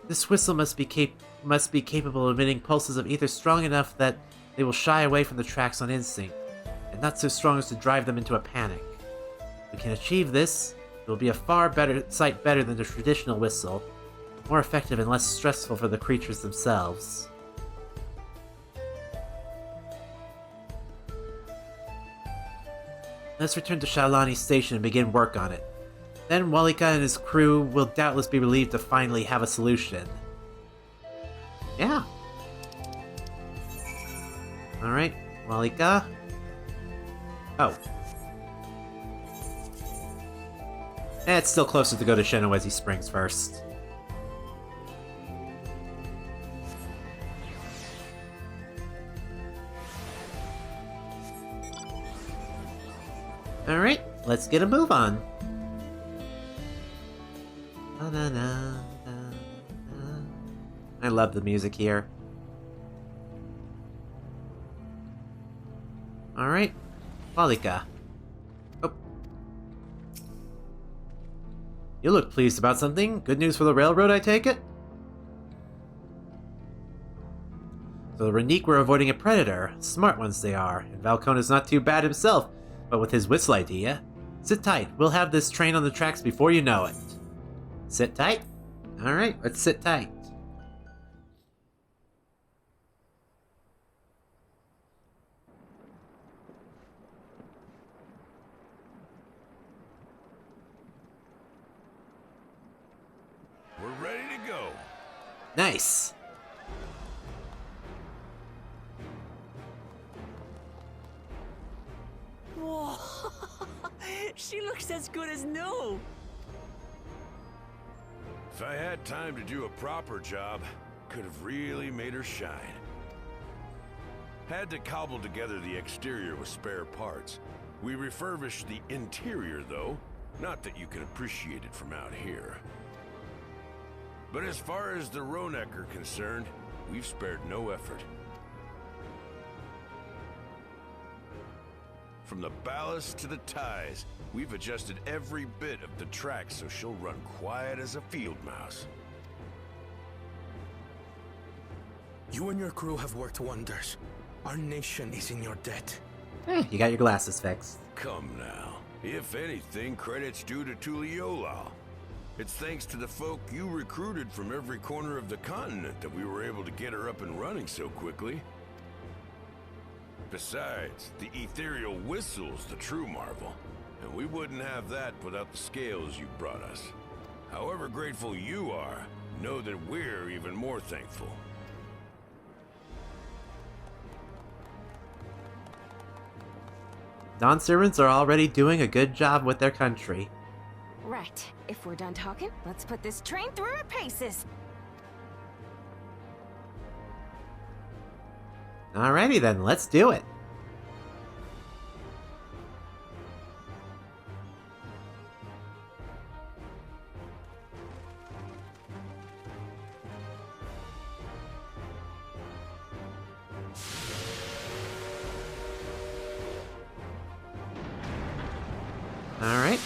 This whistle must be capable of emitting pulses of ether strong enough that they will shy away from the tracks on instinct, and not so strong as to drive them into a panic. If we can achieve this, it will be a far better than the traditional whistle, more effective and less stressful for the creatures themselves. Let's return to Shalani Station and begin work on it. Then Walika and his crew will doubtless be relieved to finally have a solution. Yeah. Alright, Walika. Oh. It's still closer to go to Shenawezi Springs first. Alright, let's get a move on. I love the music here. Alright, Walika. Oh. You look pleased about something. Good news for the railroad, I take it? So the Renique were avoiding a predator. Smart ones they are. And Valcona's not too bad himself, but with his whistle idea. Sit tight. We'll have this train on the tracks before you know it. Sit tight? Alright, let's sit tight. We're ready to go. Nice. Whoa! She looks as good as new. If I had time to do a proper job, could have really made her shine. Had to cobble together the exterior with spare parts. We refurbished the interior, though. Not that you can appreciate it from out here. But as far as the Ronek are concerned, we've spared no effort. From the ballast to the ties, we've adjusted every bit of the track so she'll run quiet as a field mouse. You and your crew have worked wonders. Our nation is in your debt. You got your glasses fixed. Come now. If anything, credit's due to Tuliyollal. It's thanks to the folk you recruited from every corner of the continent that we were able to get her up and running so quickly. Besides, the ethereal whistle's the true marvel, and we wouldn't have that without the scales you brought us. However grateful you are, know that we're even more thankful. Dawn servants are already doing a good job with their country. Right. If we're done talking, let's put this train through her paces. Alrighty then, let's do it. Alright.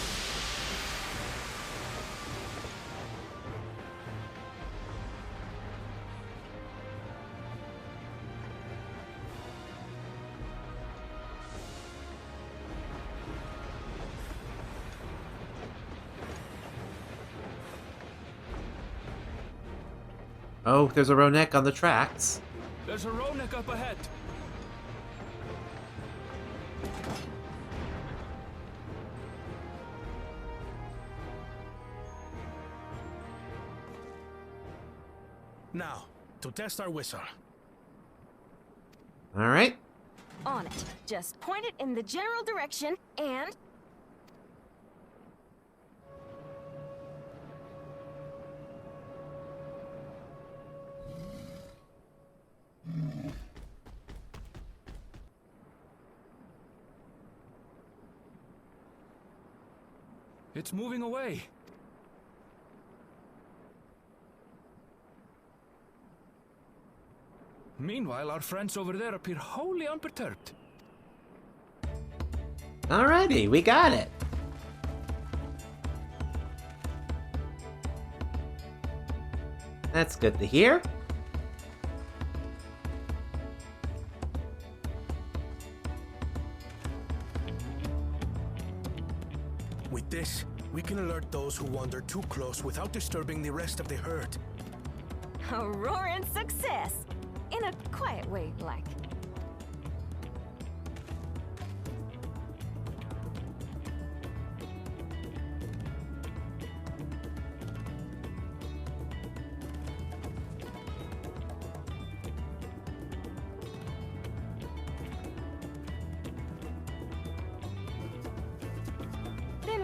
Oh, there's a Ronek on the tracks. There's a Ronek up ahead. Now, to test our whistle. Alright. On it. Just point it in the general direction and... It's moving away. Meanwhile, our friends over there appear wholly unperturbed. Alrighty, we got it. That's good to hear. With this, we can alert those who wander too close without disturbing the rest of the herd. a roaring success! In a quiet way, like.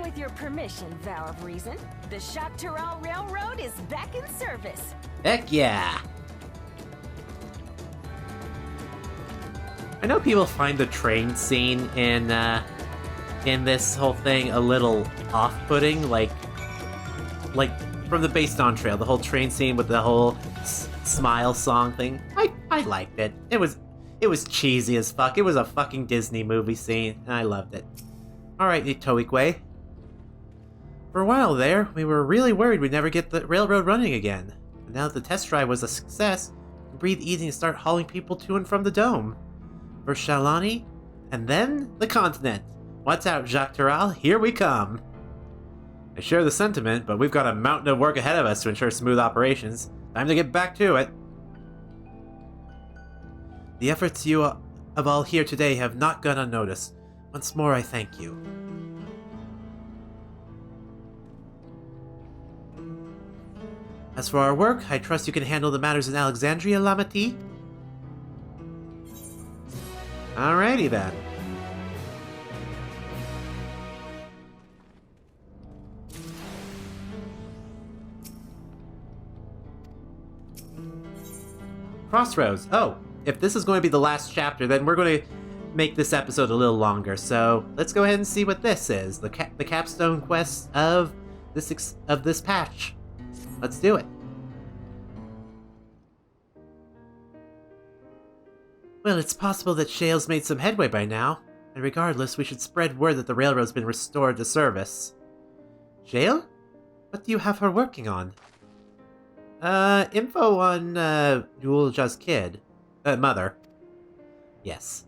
with your permission, Vow of Reason, the Hhetsaro Railroad is back in service. Heck yeah! I know people find the train scene in this whole thing a little off-putting, like from the base Dawntrail, the whole train scene with the whole smile song thing. I liked it. It was cheesy as fuck. It was a fucking Disney movie scene, and I loved it. Alright, Toikwe. For a while there, we were really worried we'd never get the railroad running again. But now that the test drive was a success, we can breathe easy and start hauling people to and from the dome. First Shalani, and then the continent. Watch out, Hhetsaro, here we come. I share the sentiment, but we've got a mountain of work ahead of us to ensure smooth operations. Time to get back to it. The efforts you of all here today have not gone unnoticed. Once more, I thank you. As for our work, I trust you can handle the matters in Alexandria, Lamati? Alrighty then. Crossroads. Oh, if this is going to be the last chapter, then we're going to make this episode a little longer. So let's go ahead and see what this is. The capstone quest of this patch. Let's do it. Well, it's possible that Shale's made some headway by now, and regardless, we should spread word that the railroad's been restored to service. Shale? What do you have her working on? Info on, Gulool Ja's kid. Mother. Yes.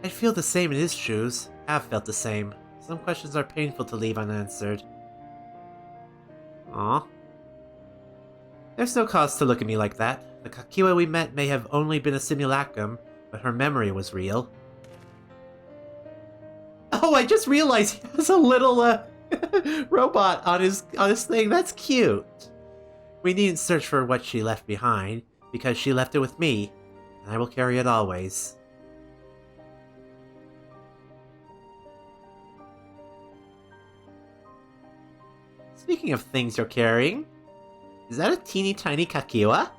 I feel the same in his shoes. Have felt the same. Some questions are painful to leave unanswered. Aw. There's no cause to look at me like that. The Kakiwa we met may have only been a simulacrum, but her memory was real. Oh, I just realized he has a little, robot on his thing. That's cute. We needn't search for what she left behind, because she left it with me, and I will carry it always. Speaking of things you're carrying, is that a teeny tiny Kakiwa?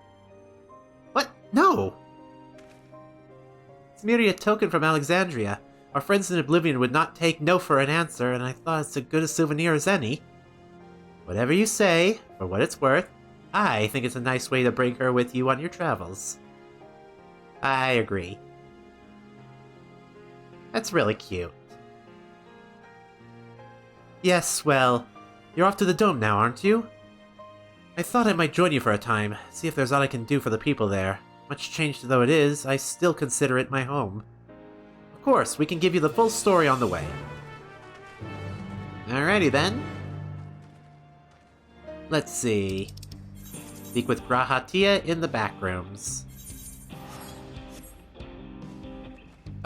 What? No! It's merely a token from Alexandria. Our friends in Oblivion would not take no for an answer, and I thought it's as good a souvenir as any. Whatever you say, for what it's worth, I think it's a nice way to bring her with you on your travels. I agree. That's really cute. Yes, well, you're off to the dome now, aren't you? I thought I might join you for a time, see if there's aught I can do for the people there. Much changed though it is, I still consider it my home. Of course, we can give you the full story on the way. Alrighty then. Let's see. Speak with Grahatia in the back rooms.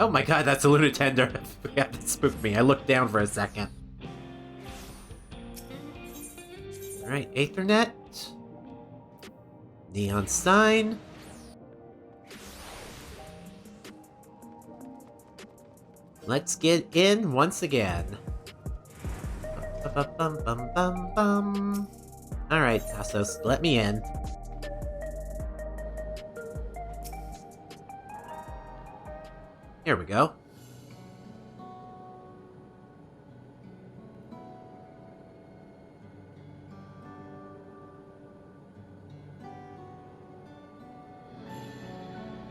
Oh my god, that's a Lunatender. Yeah, that spooked me. I looked down for a second. Alright, Aethernet. Neon Sign. Let's get in once again. Alright, Tassos, let me in. Here we go.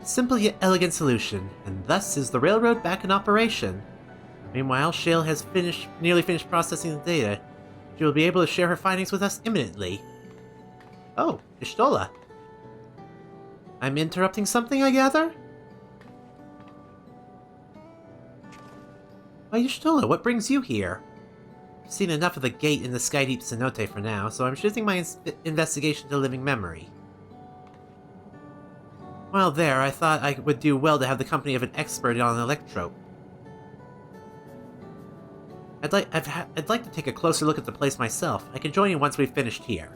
Simple yet elegant solution, and thus is the railroad back in operation. Meanwhile, Shale has nearly finished processing the data. She will be able to share her findings with us imminently. Oh, Y'shtola. I'm interrupting something, I gather? Why, Y'shtola, what brings you here? I've seen enough of the gate in the Skydeep cenote for now, so I'm shifting my investigation to living memory. While there, I thought I would do well to have the company of an expert on electrope. I'd like to take a closer look at the place myself. I can join you once we've finished here.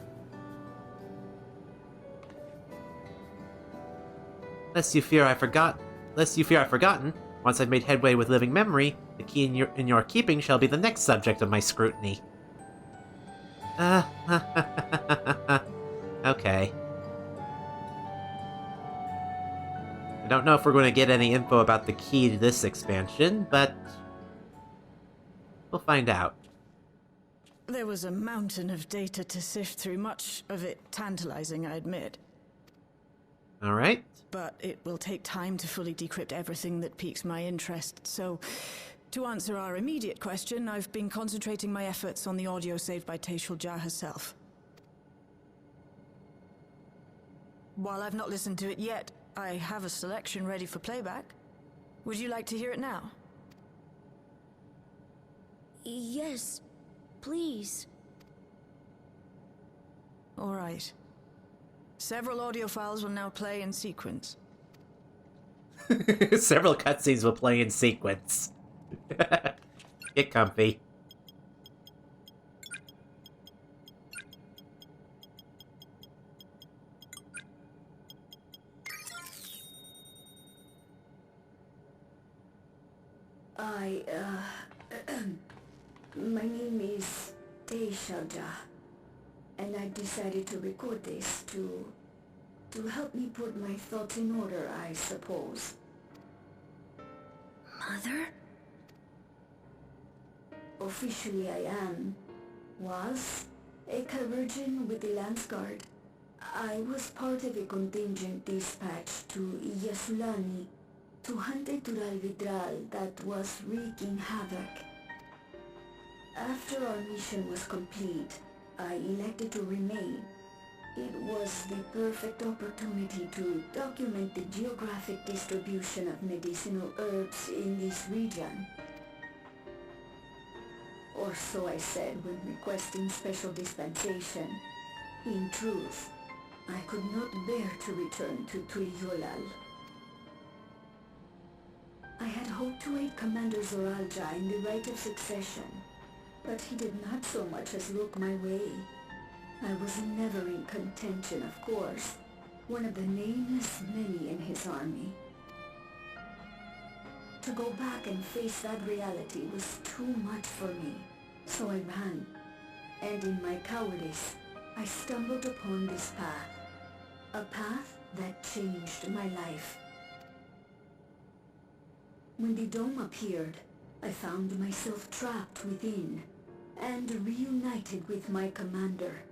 Lest you fear I've forgotten, Once I've made headway with living memory, the key in your keeping shall be the next subject of my scrutiny. Okay. I don't know if we're going to get any info about the key to this expansion, but we'll find out. There was a mountain of data to sift through, much of it tantalizing, I admit. Alright. But it will take time to fully decrypt everything that piques my interest, so to answer our immediate question, I've been concentrating my efforts on the audio saved by Tuliyollal Ja herself. While I've not listened to it yet, I have a selection ready for playback. Would you like to hear it now? Yes, please. All right. Several audio files will now play in sequence. Several cutscenes will play in sequence. Get comfy. My name is Tuliyollal Ja, and I decided to record this to help me put my thoughts in order, I suppose. Mother? Officially I was a Virgin with the Lance Guard. I was part of a contingent dispatched to Yasulani to hunt a Tuliyollal that was wreaking havoc. After our mission was complete, I elected to remain. It was the perfect opportunity to document the geographic distribution of medicinal herbs in this region. Or so I said when requesting special dispensation. In truth, I could not bear to return to Tuliyollal. I had hoped to aid Commander Gulool Ja in the right of succession, but he did not so much as look my way. I was never in contention, of course, one of the nameless many in his army. To go back and face that reality was too much for me, so I ran, and in my cowardice, I stumbled upon this path, a path that changed my life. When the dome appeared, I found myself trapped within, and reunited with my commander.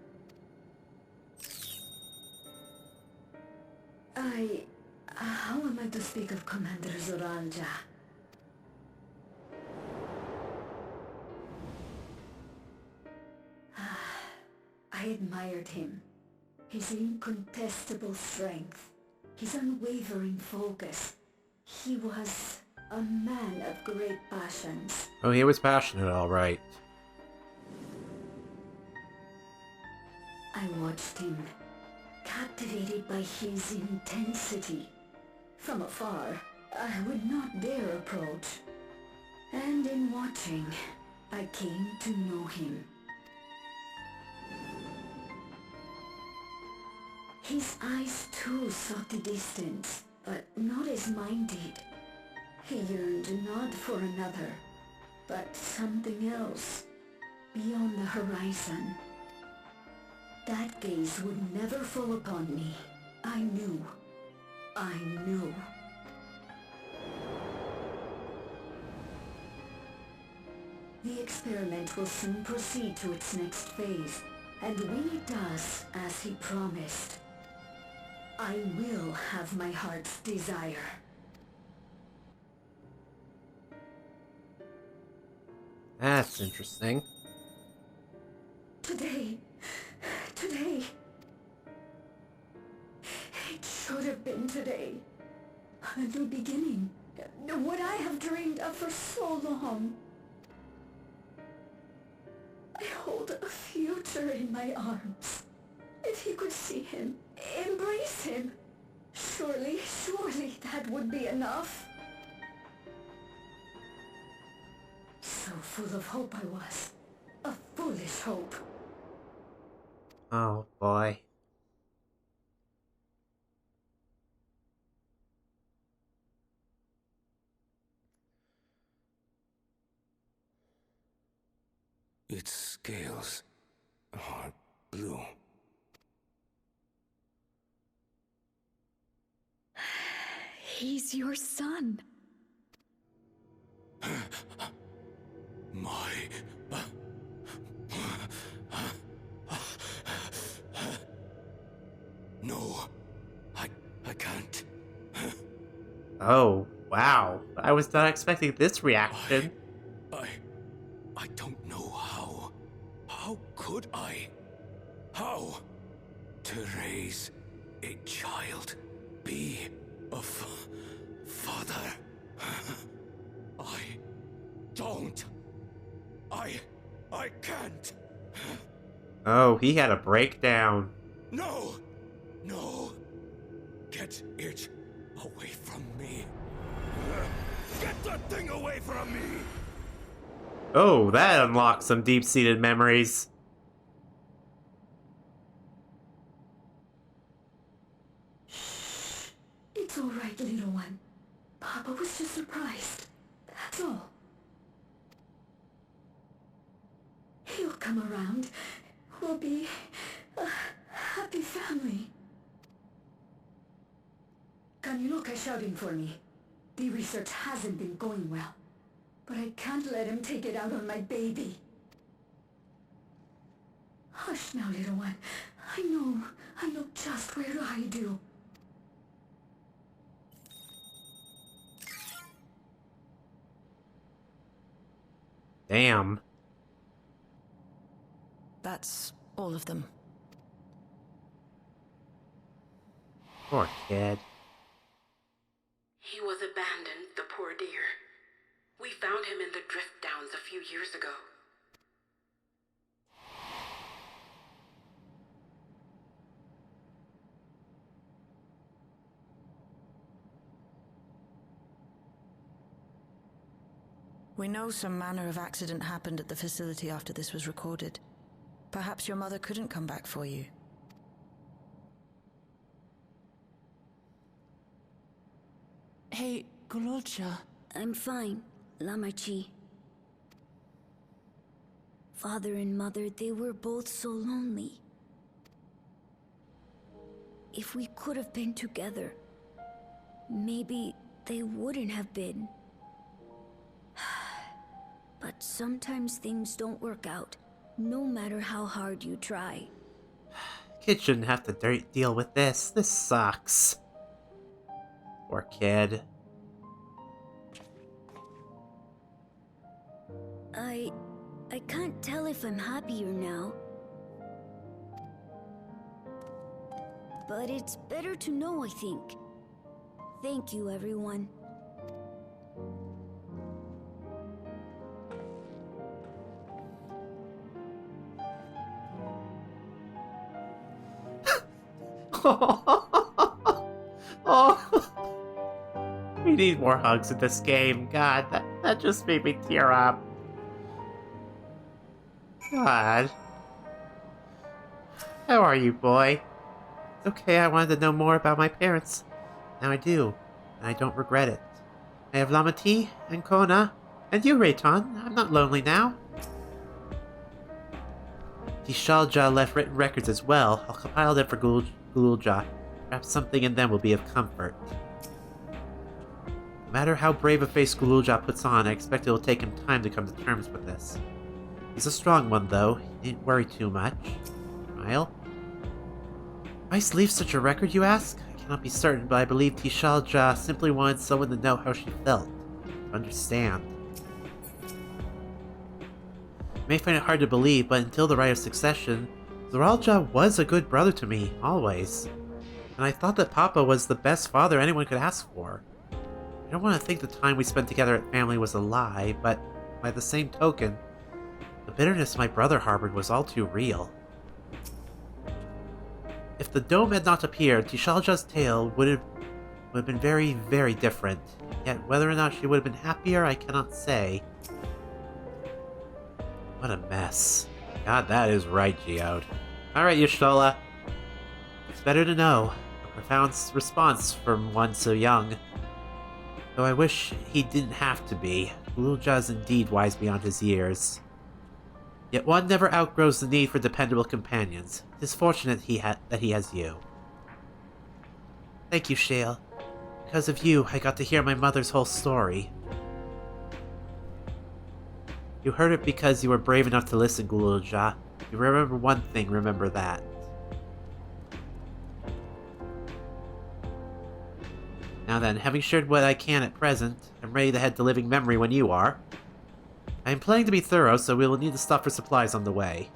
How am I to speak of Commander Gulool Ja? I admired him. His incontestable strength, his unwavering focus. He was a man of great passions. Oh, he was passionate, all right. I watched him, captivated by his intensity. From afar, I would not dare approach. And in watching, I came to know him. His eyes too sought the distance, but not as mine did. He yearned not for another, but something else, beyond the horizon. That gaze would never fall upon me. I knew. The experiment will soon proceed to its next phase, and when it does, as he promised, I will have my heart's desire. That's interesting. Today. It should have been today. A new beginning. What I have dreamed of for so long. I hold a future in my arms. If he could see him, embrace him, surely that would be enough. So full of hope I was. A foolish hope. Oh, boy. Its scales are blue. He's your son. My... No, I can't. Oh, wow. I was not expecting this reaction. I don't know how. How could I? How? To raise a child, be a father. I don't. I can't. Oh, he had a breakdown. No! No! Get it away from me. Get that thing away from me! Oh, that unlocks some deep-seated memories. It's all right, little one. Papa was just surprised. That's all. He'll come around. We'll be a happy family. Kaniloka is shouting for me. The research hasn't been going well. But I can't let him take it out on my baby. Hush now, little one. I know just where to hide you. Damn. That's all of them. Poor kid. He was abandoned, the poor dear. We found him in the drift downs a few years ago. We know some manner of accident happened at the facility after this was recorded. Perhaps your mother couldn't come back for you. Hey, Gulool Ja. I'm fine, Lamachi. Father and mother, they were both so lonely. If we could have been together, maybe they wouldn't have been. But sometimes things don't work out, no matter how hard you try. Kid shouldn't have to deal with this. This sucks. Poor kid. I can't tell if I'm happier now. But it's better to know, I think. Thank you, everyone. Oh. We need more hugs in this game. God, that just made me tear up. God. How are you, boy? It's okay, I wanted to know more about my parents. Now I do, and I don't regret it. I have Lamati and Kona, and you, Rei'tan. I'm not lonely now. Tuliyollal Ja left written records as well. I'll compile them for Gulool Ja. Perhaps something in them will be of comfort. No matter how brave a face Gulool Ja puts on, I expect it will take him time to come to terms with this. He's a strong one, though. He didn't worry too much. Smile. Why leave such a record, you ask? I cannot be certain, but I believe Tuliyollal Ja simply wanted someone to know how she felt. To understand. You may find it hard to believe, but until the right of succession, Tuliyollal Ja was a good brother to me, always. And I thought that Papa was the best father anyone could ask for. I don't want to think the time we spent together at family was a lie, but by the same token, the bitterness my brother harbored was all too real. If the dome had not appeared, Tuliyollal Ja's tale would have been very, very different. Yet whether or not she would have been happier, I cannot say. What a mess. God, that is right, Geode. Alright, Y'shtola. It's better to know. A profound response from one so young. Though I wish he didn't have to be. Gulool Ja is indeed wise beyond his years. Yet one never outgrows the need for dependable companions. It is fortunate that he has you. Thank you, Shale. Because of you, I got to hear my mother's whole story. You heard it because you were brave enough to listen, Gulool Ja. If you remember one thing, remember that. Now then, having shared what I can at present, I'm ready to head to living memory when you are. I am planning to be thorough, so we will need to stop for supplies on the way.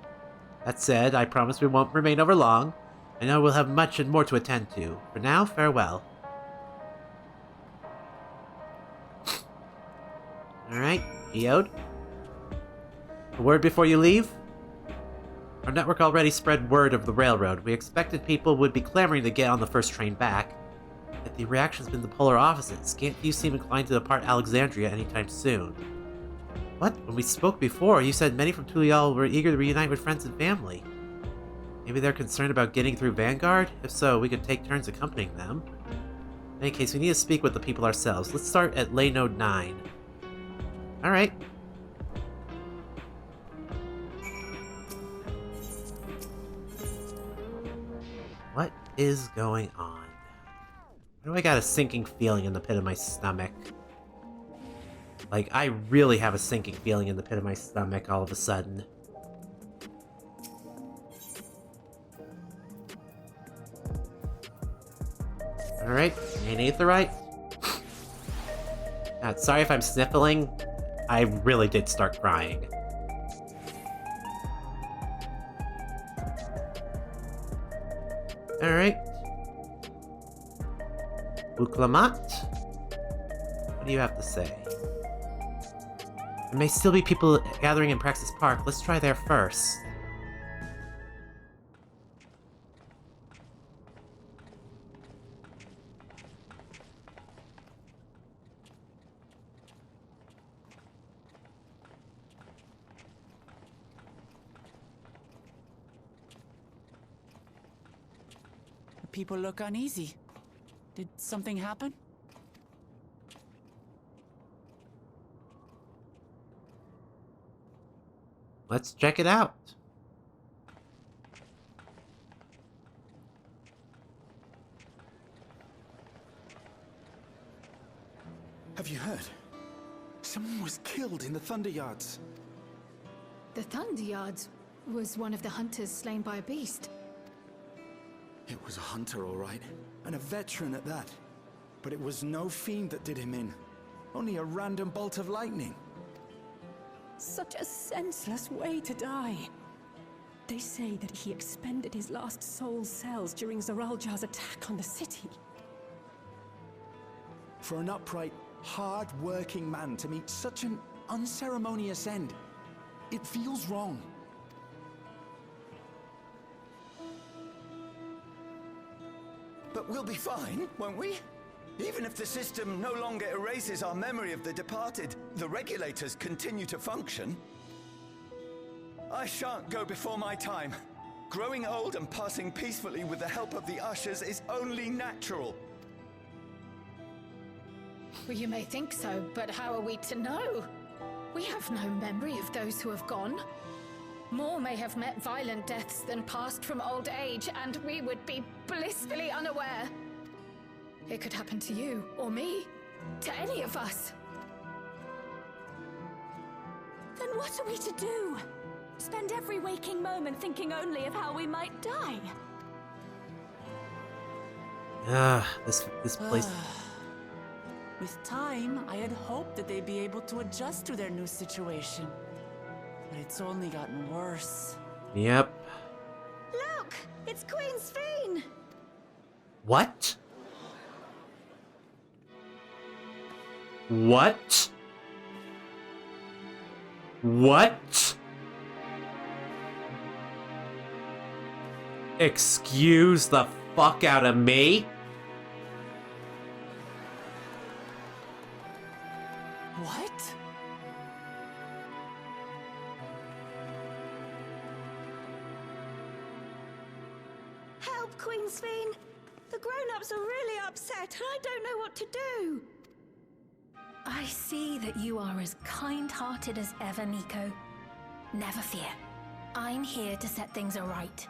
That said, I promise we won't remain over long. I know we'll have much and more to attend to. For now, farewell. Alright, Eode. A word before you leave? Our network already spread word of the railroad. We expected people would be clamoring to get on the first train back. Yet the reaction's been the polar opposite. Scant few seem inclined to depart Alexandria anytime soon. What? When we spoke before, you said many from Tuliyollal were eager to reunite with friends and family. Maybe they're concerned about getting through Vanguard? If so, we could take turns accompanying them. In any case, we need to speak with the people ourselves. Let's start at Lay Node 9. Alright. What is going on? Why do I got a sinking feeling in the pit of my stomach? Like, I really have a sinking feeling in the pit of my stomach all of a sudden. Alright, main aetherite. God, sorry if I'm sniffling. I really did start crying. Alright. Buklamat? What do you have to say? There may still be people gathering in Praxis Park. Let's try there first. People look uneasy. Did something happen? Let's check it out. Have you heard? Someone was killed in the Thunder Yards. The Thunder Yards was one of the hunters slain by a beast. It was a hunter, all right, and a veteran at that. But it was no fiend that did him in. Only a random bolt of lightning. Such a senseless way to die. They say that he expended his last soul cells during Gulool Ja's attack on the city. For an upright, hard-working man to meet such an unceremonious end, it feels wrong. But we'll be fine, won't we? Even if the system no longer erases our memory of the departed, the regulators continue to function. I shan't go before my time. Growing old and passing peacefully with the help of the ushers is only natural. Well, you may think so, but how are we to know? We have no memory of those who have gone. More may have met violent deaths than passed from old age, and we would be blissfully unaware. It could happen to you, or me, to any of us. Then what are we to do? Spend every waking moment thinking only of how we might die? This place... With time, I had hoped that they'd be able to adjust to their new situation. But it's only gotten worse. Yep. Look! It's Queen Sphene! What? What? What? Excuse the fuck out of me? What? Help, Queen Sphene! The grown-ups are really upset, and I don't know what to do. I see that you are as kind-hearted as ever, Nico. Never fear. I'm here to set things aright.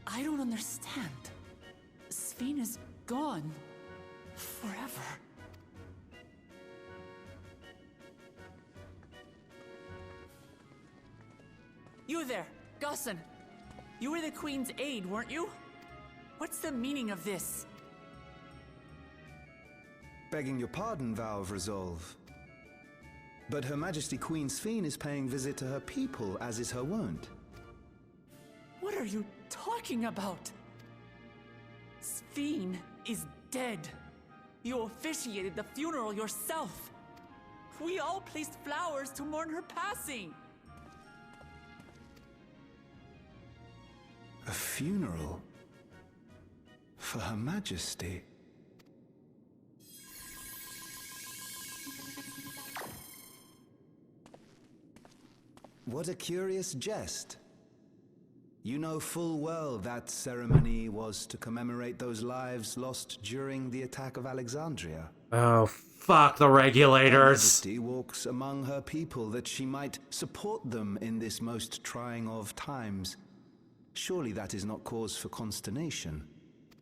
I don't understand. Sphene is gone. Forever. You there, Gusson. You were the Queen's aide, weren't you? What's the meaning of this? Begging your pardon, Vow of Resolve. But Her Majesty Queen Sphene is paying visit to her people, as is her wont. What are you talking about? Sphene is dead. You officiated the funeral yourself. We all placed flowers to mourn her passing. A funeral? For Her Majesty? What a curious jest. You know full well that ceremony was to commemorate those lives lost during the attack of Alexandria. Oh, fuck the regulators! Her Majesty walks among her people that she might support them in this most trying of times. Surely that is not cause for consternation.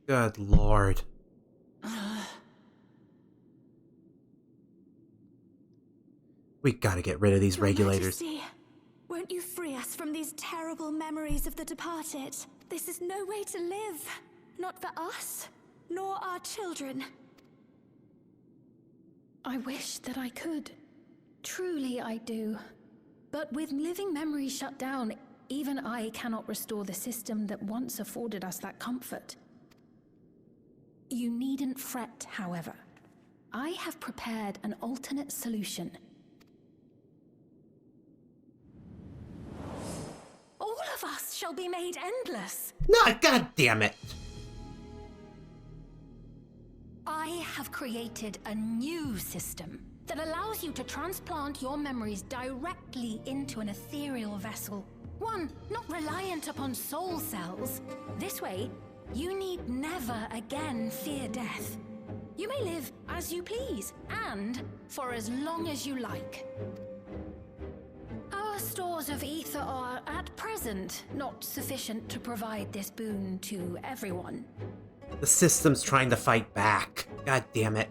Good lord. We gotta get rid of these regulators. Majesty, won't you free us from these terrible memories of the departed? This is no way to live. Not for us, nor our children. I wish that I could. Truly I do. But with living memories shut down, even I cannot restore the system that once afforded us that comfort. You needn't fret, however. I have prepared an alternate solution. All of us shall be made endless. No, god damn it. I have created a new system that allows you to transplant your memories directly into an ethereal vessel. One not reliant upon soul cells. This way, you need never again fear death. You may live as you please, and for as long as you like. Our stores of ether are, at present, not sufficient to provide this boon to everyone. The system's trying to fight back. God damn it.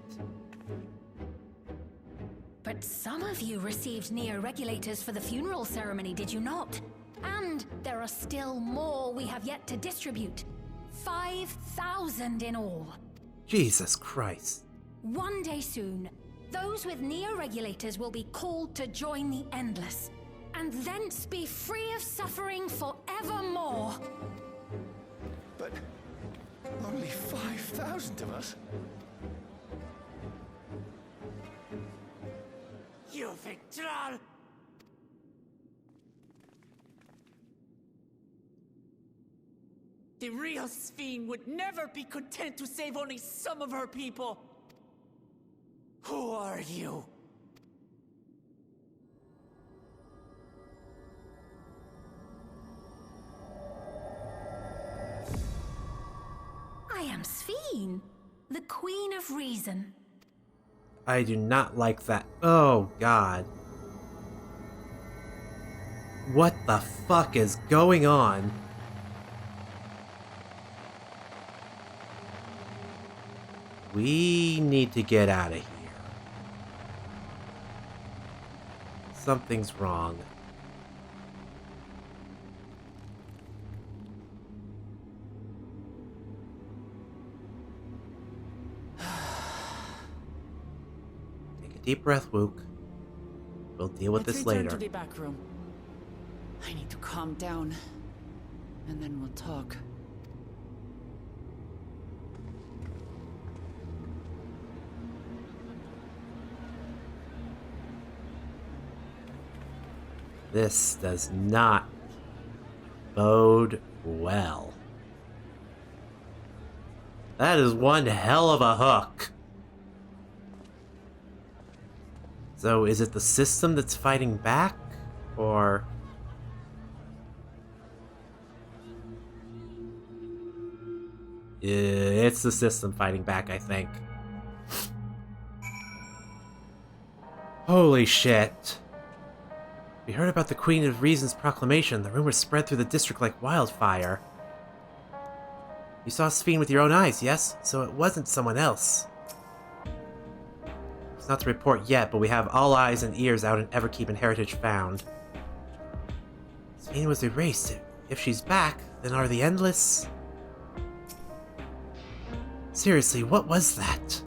But some of you received neo-regulators for the funeral ceremony, did you not? And there are still more we have yet to distribute. 5,000 in all. Jesus Christ. One day soon, those with neo-regulators will be called to join the Endless, and thence be free of suffering forevermore. But only 5,000 of us? You Hhetsaro! The real Sphene would never be content to save only some of her people. Who are you? I am Sphene, the Queen of Reason. I do not like that. Oh, God. What the fuck is going on? We need to get out of here. Something's wrong. Take a deep breath, Wook. We'll deal with this later. Let's return to the back room. I need to calm down, and then we'll talk. This does not bode well. That is one hell of a hook. So is it the system that's fighting back? Or... it's the system fighting back, I think. Holy shit. We heard about the Queen of Reason's proclamation. The rumors spread through the district like wildfire. You saw Sphene with your own eyes, yes? So it wasn't someone else. It's not to report yet, but we have all eyes and ears out in Everkeep and Heritage found. Sphene was erased. If she's back, then are the Endless... Seriously, what was that?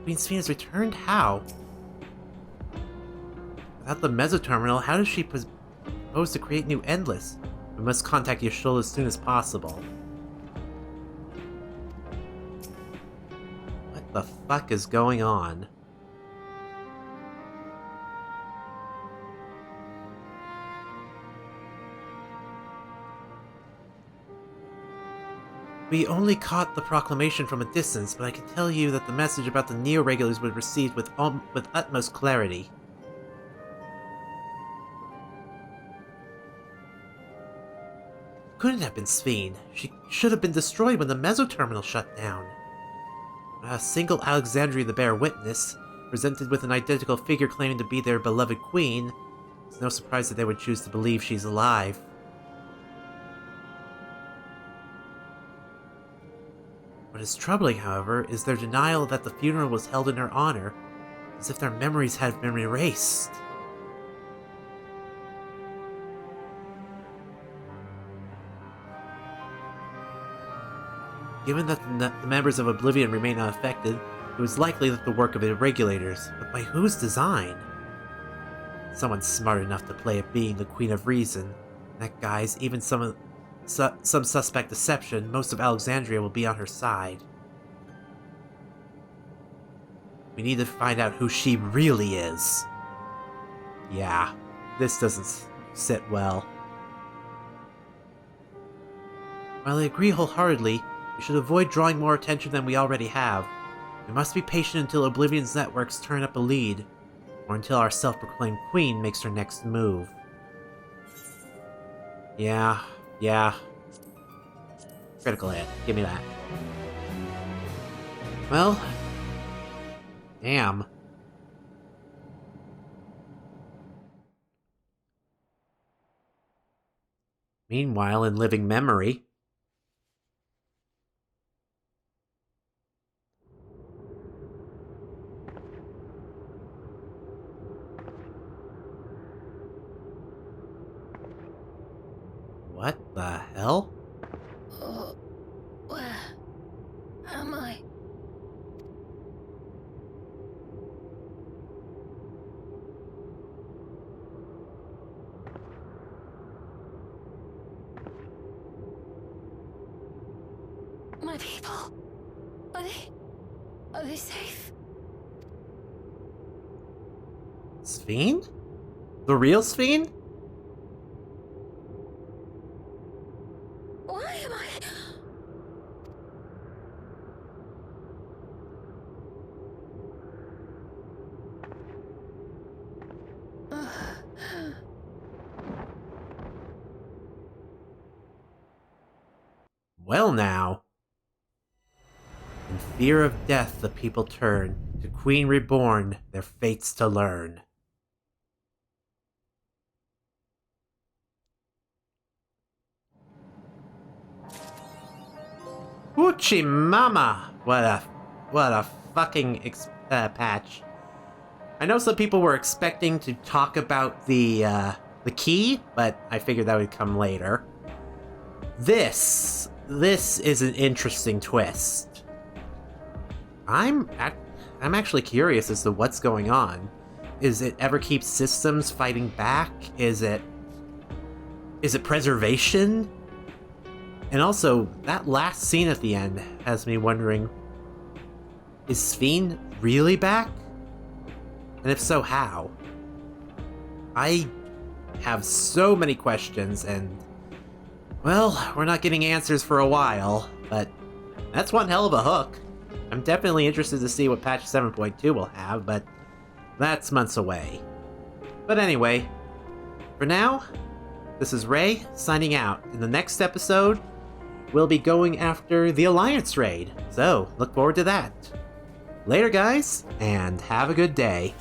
Queen Sphene has returned? How? Without the Mesoterminal, how does she propose to create new Endless? We must contact Yashul as soon as possible. What the fuck is going on? We only caught the proclamation from a distance, but I can tell you that the message about the Neo-Regulars was received with utmost clarity. Couldn't have been Sphene. She should have been destroyed when the Mesoterminal shut down. Not a single Alexandria the Bear witness, presented with an identical figure claiming to be their beloved queen. It's no surprise that they would choose to believe she's alive. What is troubling, however, is their denial that the funeral was held in her honor, as if their memories had been erased. Given that the members of Oblivion remain unaffected, it was likely that the work of Irregulators, but by whose design? Someone smart enough to play at being the Queen of Reason. In that guise, even some suspect deception, most of Alexandria will be on her side. We need to find out who she really is. Yeah, this doesn't sit well. While I agree wholeheartedly, we should avoid drawing more attention than we already have. We must be patient until Oblivion's networks turn up a lead, or until our self-proclaimed queen makes her next move. Yeah. Critical hit. Give me that. Well. Damn. Meanwhile, in living memory... What the hell? Where am I? My people, are they safe? Sphene? The real Sphene? Why am I? Well now. In fear of death the people turn, to Queen Reborn their fates to learn. Hoochie mama! What a fucking patch. I know some people were expecting to talk about the key, but I figured that would come later. This is an interesting twist. I'm actually curious as to what's going on. Is it Everkeep systems fighting back? Is it preservation? And also, that last scene at the end has me wondering, is Sphene really back? And if so, how? I have so many questions, and, well, we're not getting answers for a while, but that's one hell of a hook. I'm definitely interested to see what patch 7.2 will have, but that's months away. But anyway, for now, this is Ray signing out. In the next episode, we'll be going after the Alliance raid, so look forward to that. Later, guys, and have a good day.